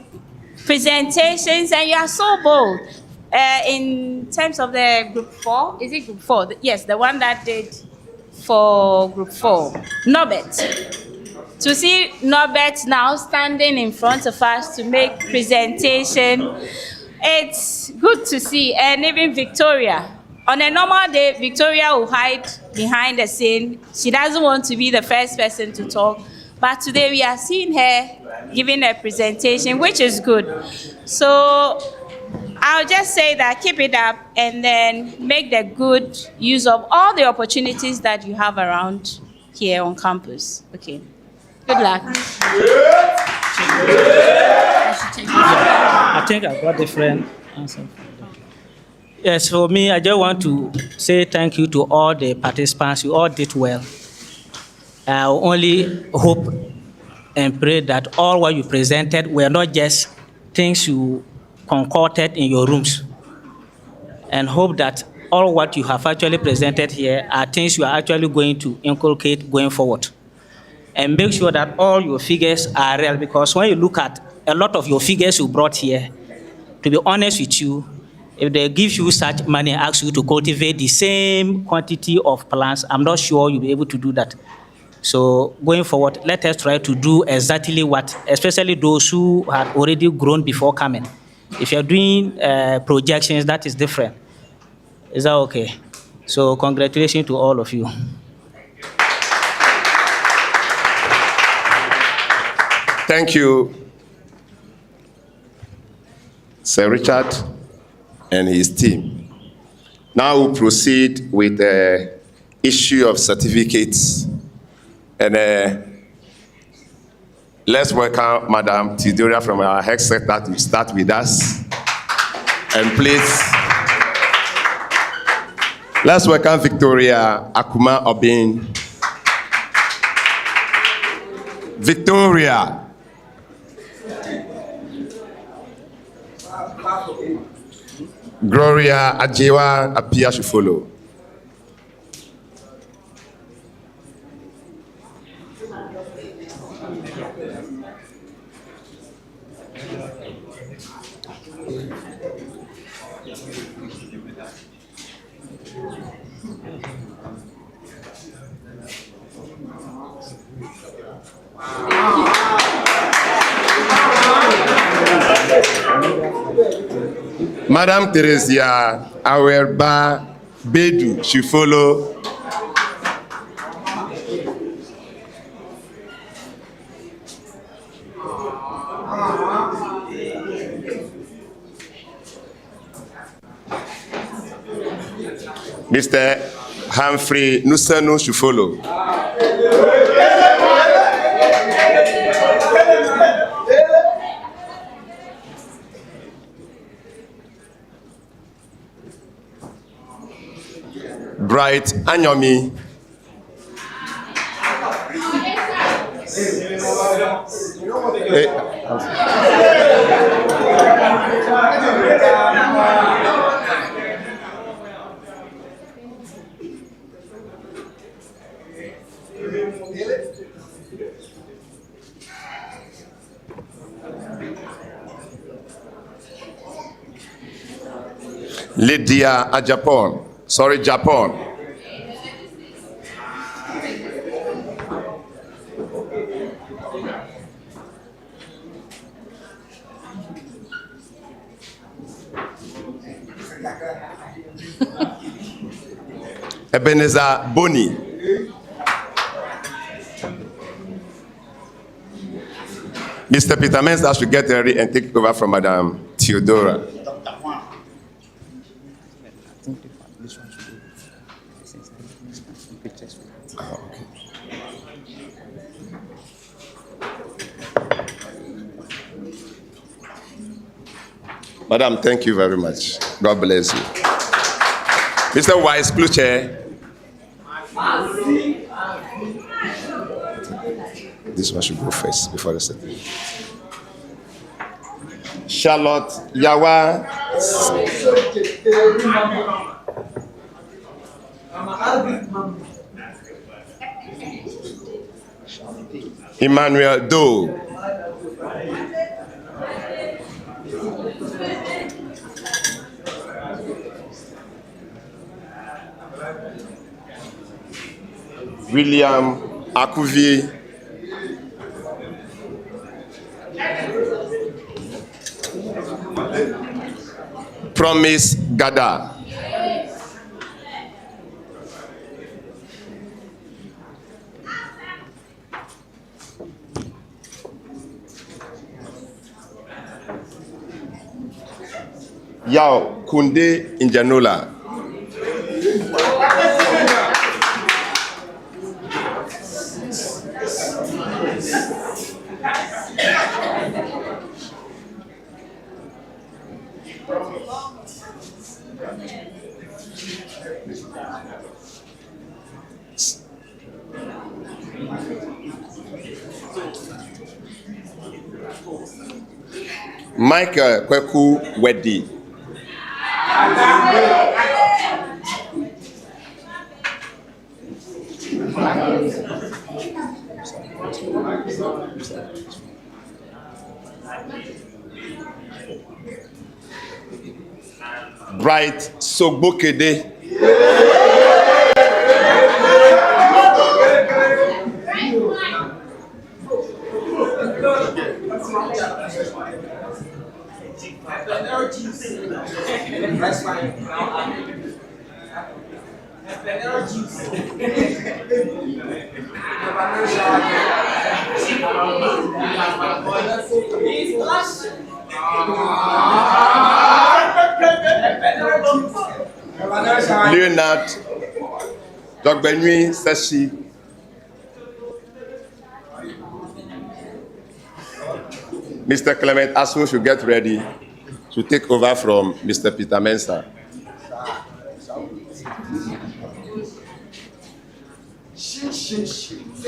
presentations, and you are so bold. In terms of the group 4, is it group 4? Yes, the one that did for group 4, Norbert. To see Norbert now standing in front of us to make presentation, it's good to see. And even Victoria. On a normal day, Victoria will hide behind the scene. She doesn't want to be the first person to talk. But today we are seeing her giving a presentation, which is good. So I'll just say that keep it up and then make the good use of all the opportunities that you have around here on campus. Okay. Good luck. I think I've got different answers. Yes, for me, I just want to say thank you to all the participants. You all did well. I only hope and pray that all what you presented were not just things you concocted in your rooms, and hope that all what you have actually presented here are things you are actually going to inculcate going forward. And make sure that all your figures are real, because when you look at a lot of your figures you brought here, to be honest with you, if they give you such money and ask you to cultivate the same quantity of plants, I'm not sure you'll be able to do that. So going forward, let us try to do exactly what, especially those who had already grown before coming. If you're doing projections, that is different. Is that okay? So congratulations to all of you. Thank you, Sir Richard and his team. Now we'll proceed with the issue of certificates. And let's welcome Madam Theodoria from our health sector to start with us. And please, let's welcome Victoria Akuma Obin. Victoria. Gloria Ajewa Apia should follow. Madam Teresia Awerba Bedu should follow. Mr. Humphrey Nusanu should follow. Bright Anyomi. Lydia Ajapon. Sorry, Japan. Ebenezer Boni. Mr. Peter Mensah should get ready and take over from Madam Theodora. Madam, thank you very much. God bless you. Mr. Wise, Clue Chair. This one should go first before the second. Charlotte Yawa. Emmanuel Doe. William Akuvi. Promise Gada. Yao Kunde Injanola. Michael Kweku Wedi. Bright Sogbokede. Leonard Dogbenui Sashi. Mr. Clement Asun should get ready to take over from Mr. Peter Mensah.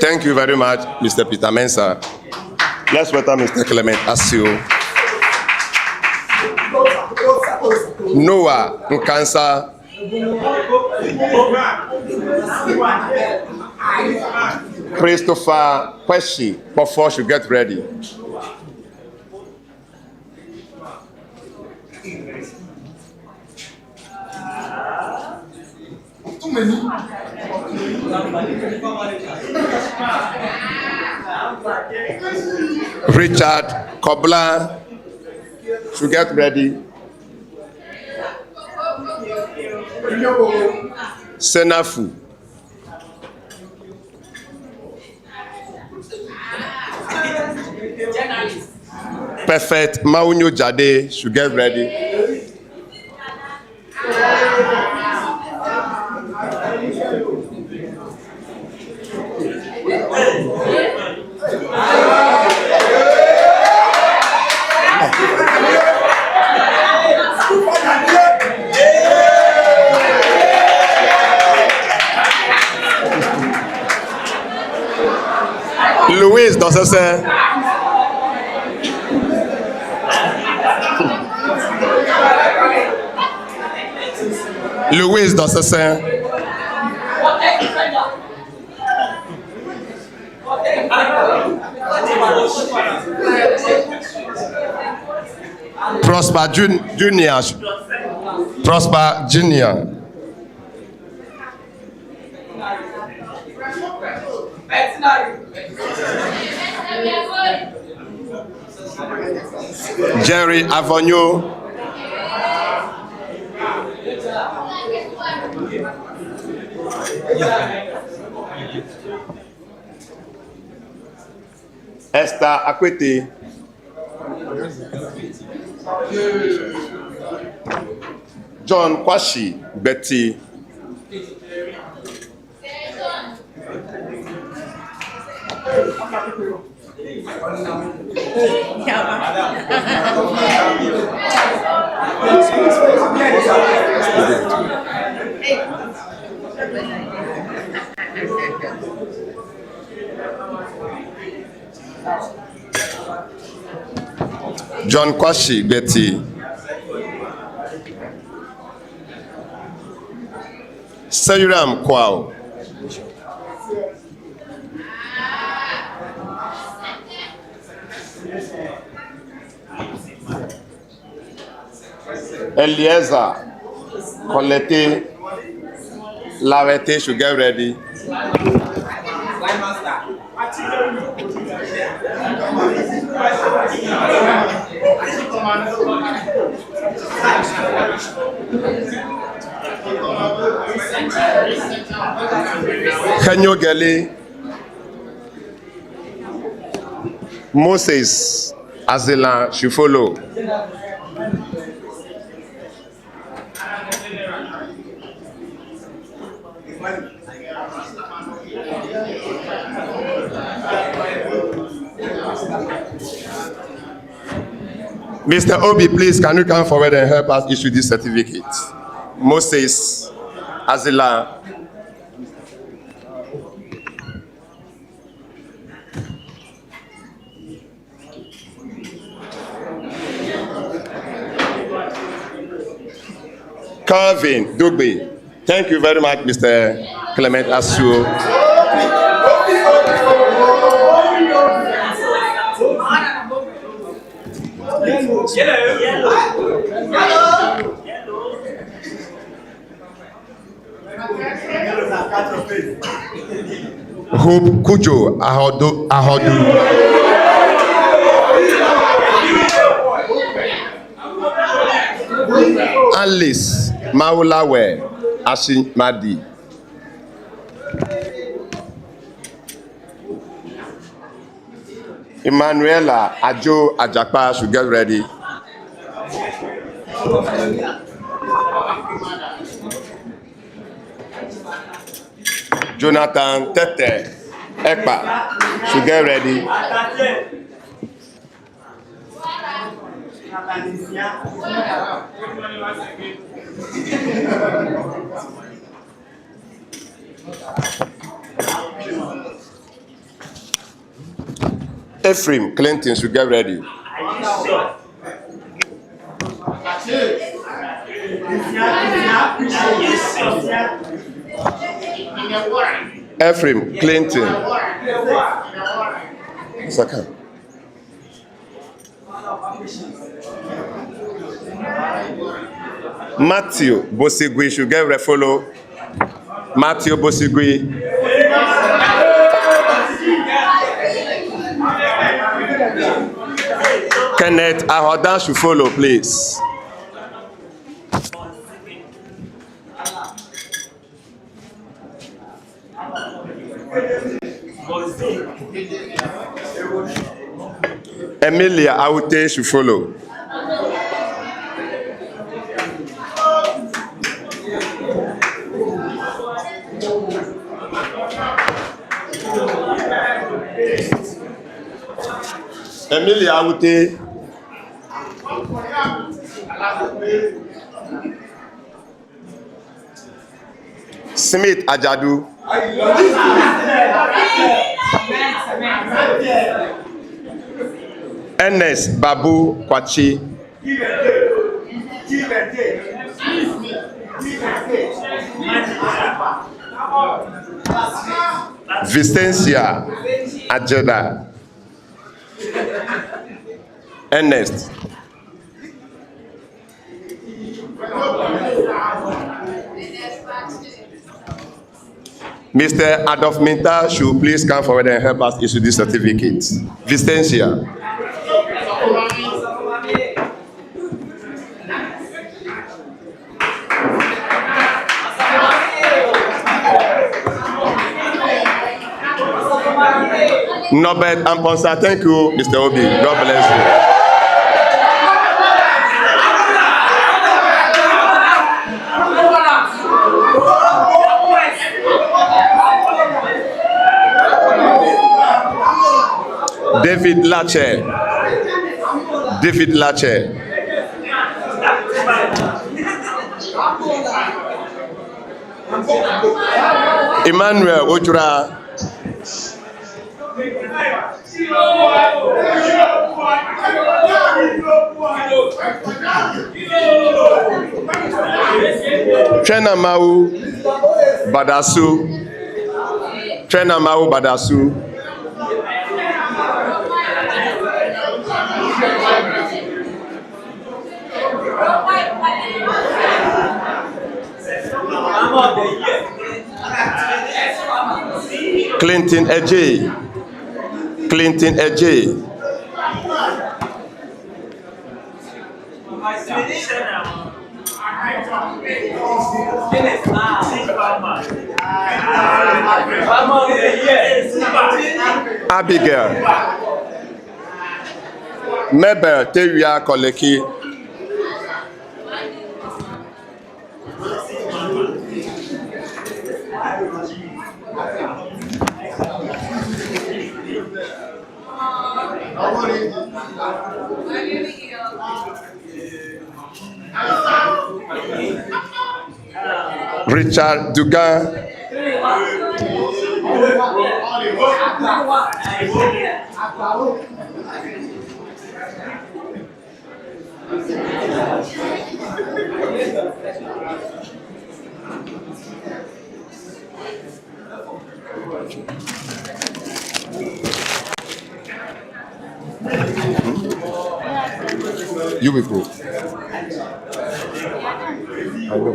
Thank you very much, Mr. Peter Mensah. Let's welcome Mr. Clement Asun. Noah Nkansa. Christopher Kweshi Kofo should get ready. Richard Kobla should get ready. Senafu. Perfect Maunyo Jade should get ready. Louise Dosese. Louise Dosese. Prosper Junior. Prosper Junior. Jerry Avenue. Esther Akwete. John Kwashi Betty. John Kwashi Betty. Sayuram Kwao. Eliezer Colette Lavete should get ready. Kenyo Geli Moses Azela should follow. Mr. Obi, please, can you come forward and help us issue this certificate? Moses Azila. Calvin Dugbe. Thank you very much, Mr. Clement Asu. Hope Kujo Ahodu. Alice Maulawe Ashimadi. Emanuela Ajo Ajapa should get ready. Jonathan Tete Ekpa should get ready. Ephraim Clinton should get ready. Ephraim Clinton. Second. Matthew Bosigui should get ready. Follow. Matthew Bosigui. Kenneth Ahodan should follow, please. Emilia Aute should follow. Emilia Aute. Smith Ajadu. Ernest Babu Kwachi. Vicencia Ajeda. Ernest. Mr. Adolf Minta should please come forward and help us issue this certificate. Vicencia. Norbert Amponsa, thank you, Mr. Obi. God bless you. David Lache. David Lache. Emmanuel Ojura. Trenamau Badasu. Trenamau Badasu. Clinton Ejay. Clinton Ejay. Abigail. Mabel Teria Koleki. Richard Dugan. You will go. I know.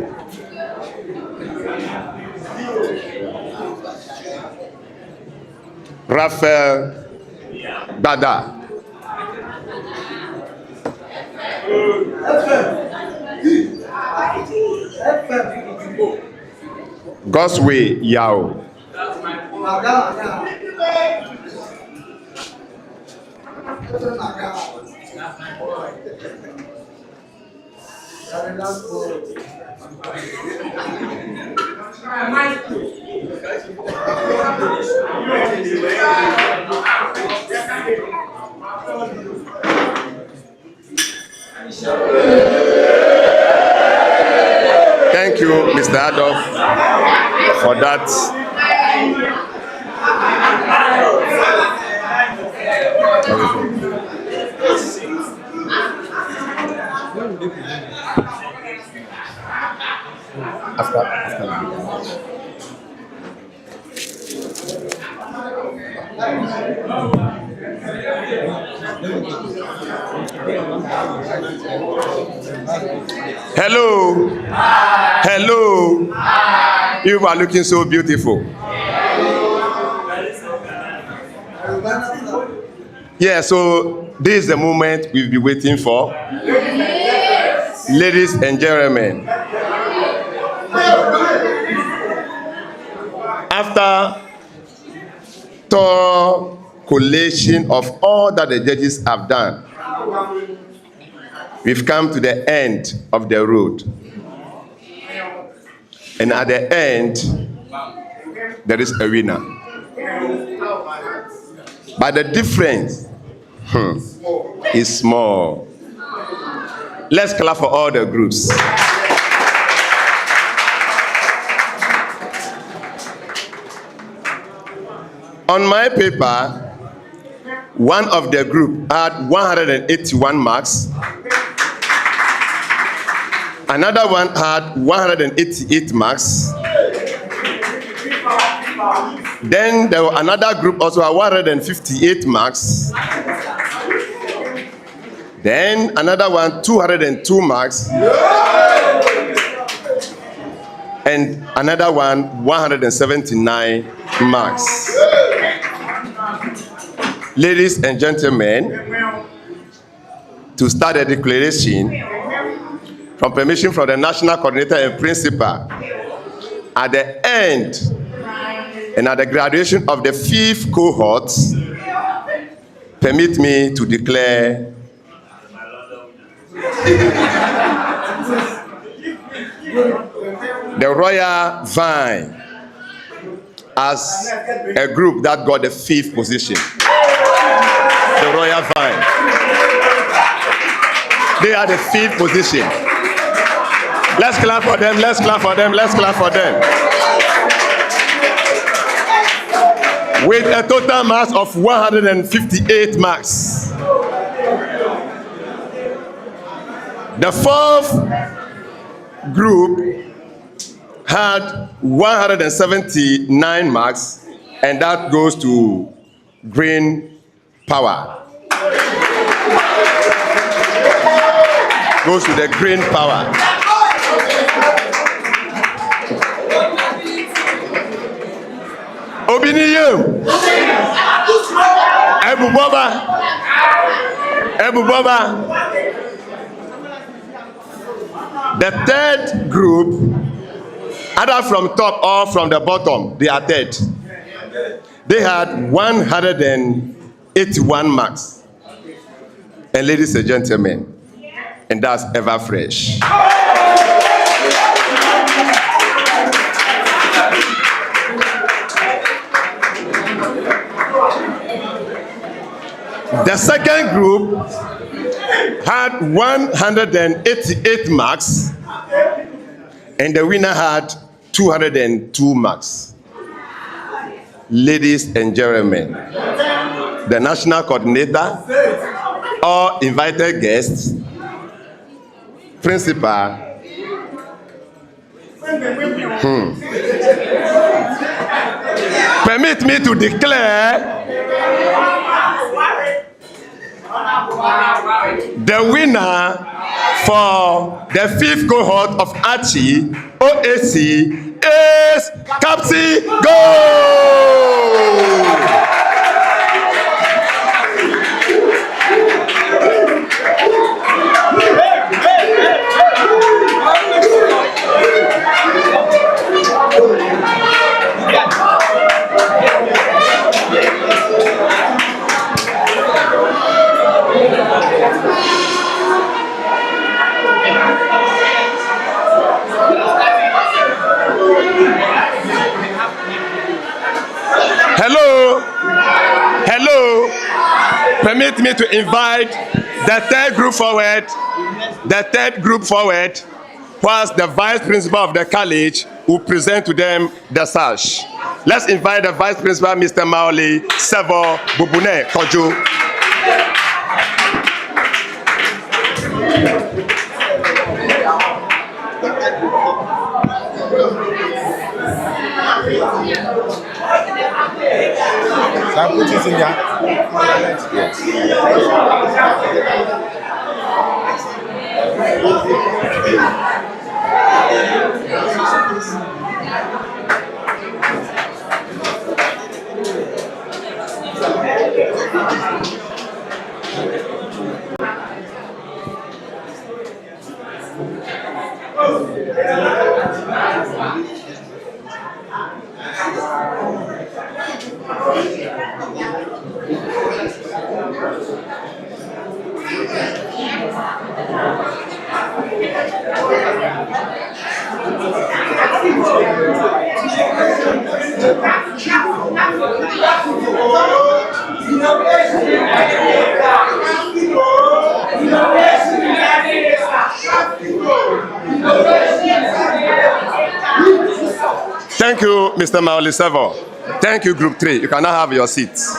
Raphael Bada. Gosway Yao. Thank you, Mr. Adolf, for that. Hello. Hello. You are looking so beautiful. Yeah, so this is the moment we've been waiting for. Ladies and gentlemen, after thorough collation of all that the judges have done, we've come to the end of the road. And at the end, there is a winner. But the difference is small. Let's clap for all the groups. On my paper, one of the group had 181 marks. Another one had 188 marks. Then there were another group also had 158 marks. Then another one 202 marks. And another one 179 marks. Ladies and gentlemen, to start the declaration, from permission from the national coordinator and principal, at the end and at the graduation of the 5th cohort, permit me to declare the Royal Vine as a group that got the 5th position. the Royal Vine. They are the fifth position. Let's clap for them, let's clap for them, let's clap for them. With a total mass of 158 marks. The fourth group had 179 marks, and that goes to Green Power. Goes to the Green Power. Obiniyem. Ebu Boba. The third group, either from top or from the bottom, they are third. They had 181 marks. And ladies and gentlemen, and that's ever fresh. The second group had 188 marks, and the winner had 202 marks. Ladies and gentlemen, the national coordinator, all invited guests, principal, permit me to declare the winner for the fifth cohort of Achi, OAC, is Captain Gold! Hello. Permit me to invite the third group forward. The third group forward was the vice principal of the college who present to them the sash. Let's invite the vice principal, Mr. Maoli Sevo Bubune Kojo. So I put it in there. Thank you, Mr. Maoli Sevo. Thank you, Group 3. You can now have your seats.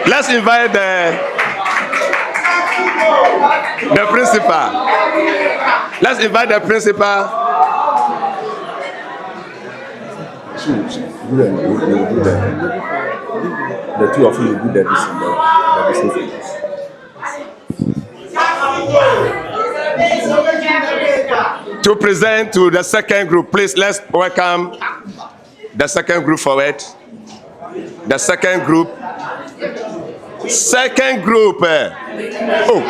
Let's invite the principal. Let's invite the principal. The two of you do the business. To present to the second group, please let's welcome the second group forward. The second group. Second group. Oh,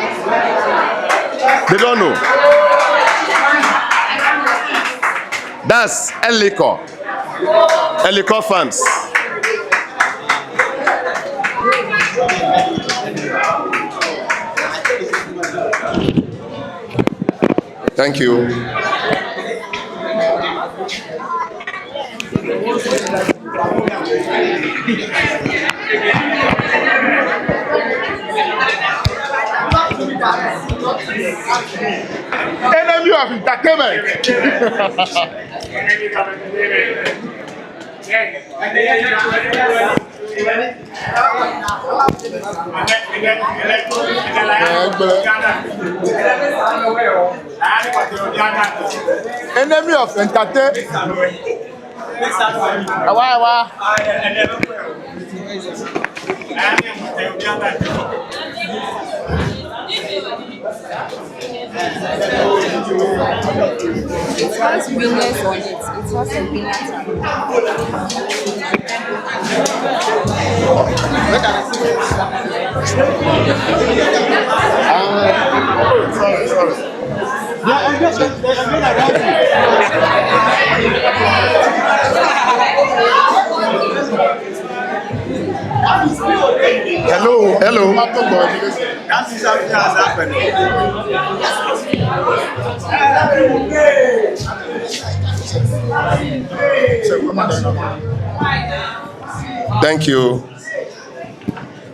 they don't know. That's Elico Farms. Thank you. Enemy of entertainment. Enemy of entertainment. It has winners on it. It has a winner. Sorry. Hello. That is something has happened.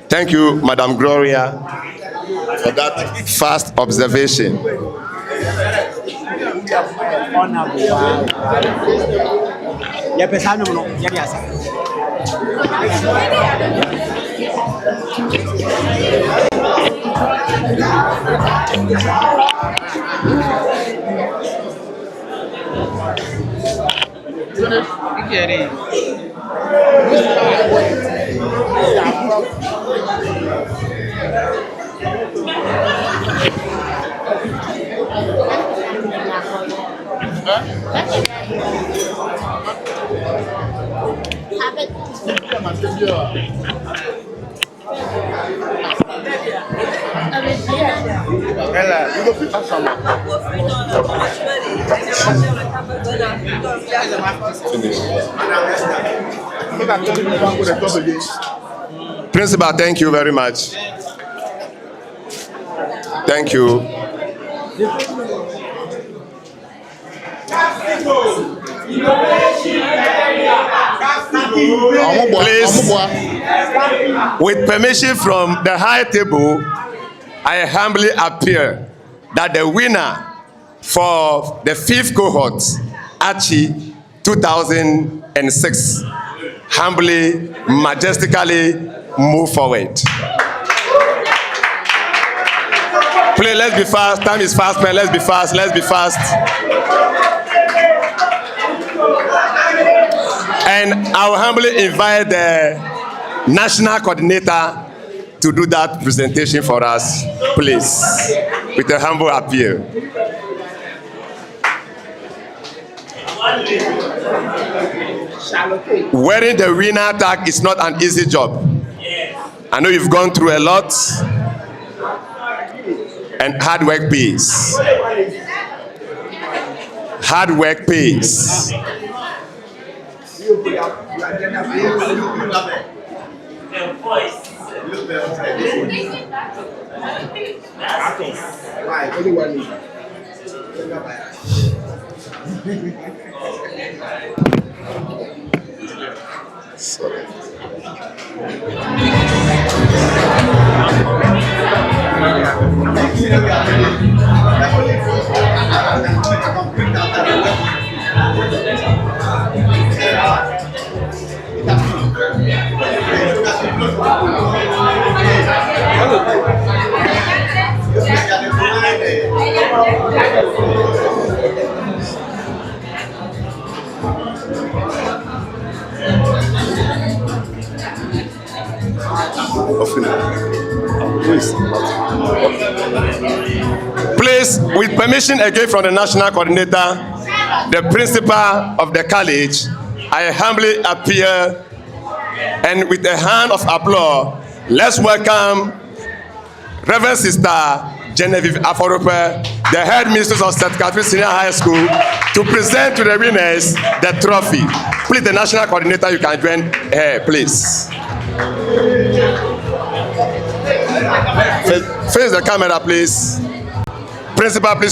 Thank you, Madam Gloria, for that fast observation. Principal, thank you very much. Thank you. Please, with permission from the high table, I humbly appeal that the winner for the 5th cohort, Achi 2006, humbly, majestically move forward. Please, let's be fast. Time is fast, man. Let's be fast. And I will humbly invite the national coordinator to do that presentation for us, please, with a humble appeal. Wearing the winner tag is not an easy job. I know you've gone through a lot, and hard work pays. Hard work pays. Please, with permission again from the national coordinator, the principal of the college, I humbly appeal, and with a hand of applause, let's welcome Reverend Sister Genevieve Aforope, the head mistress of St. Catherine Senior High School, to present to the winners the trophy. Please, the national coordinator, you can join her, please. Face the camera, please. Principal, please.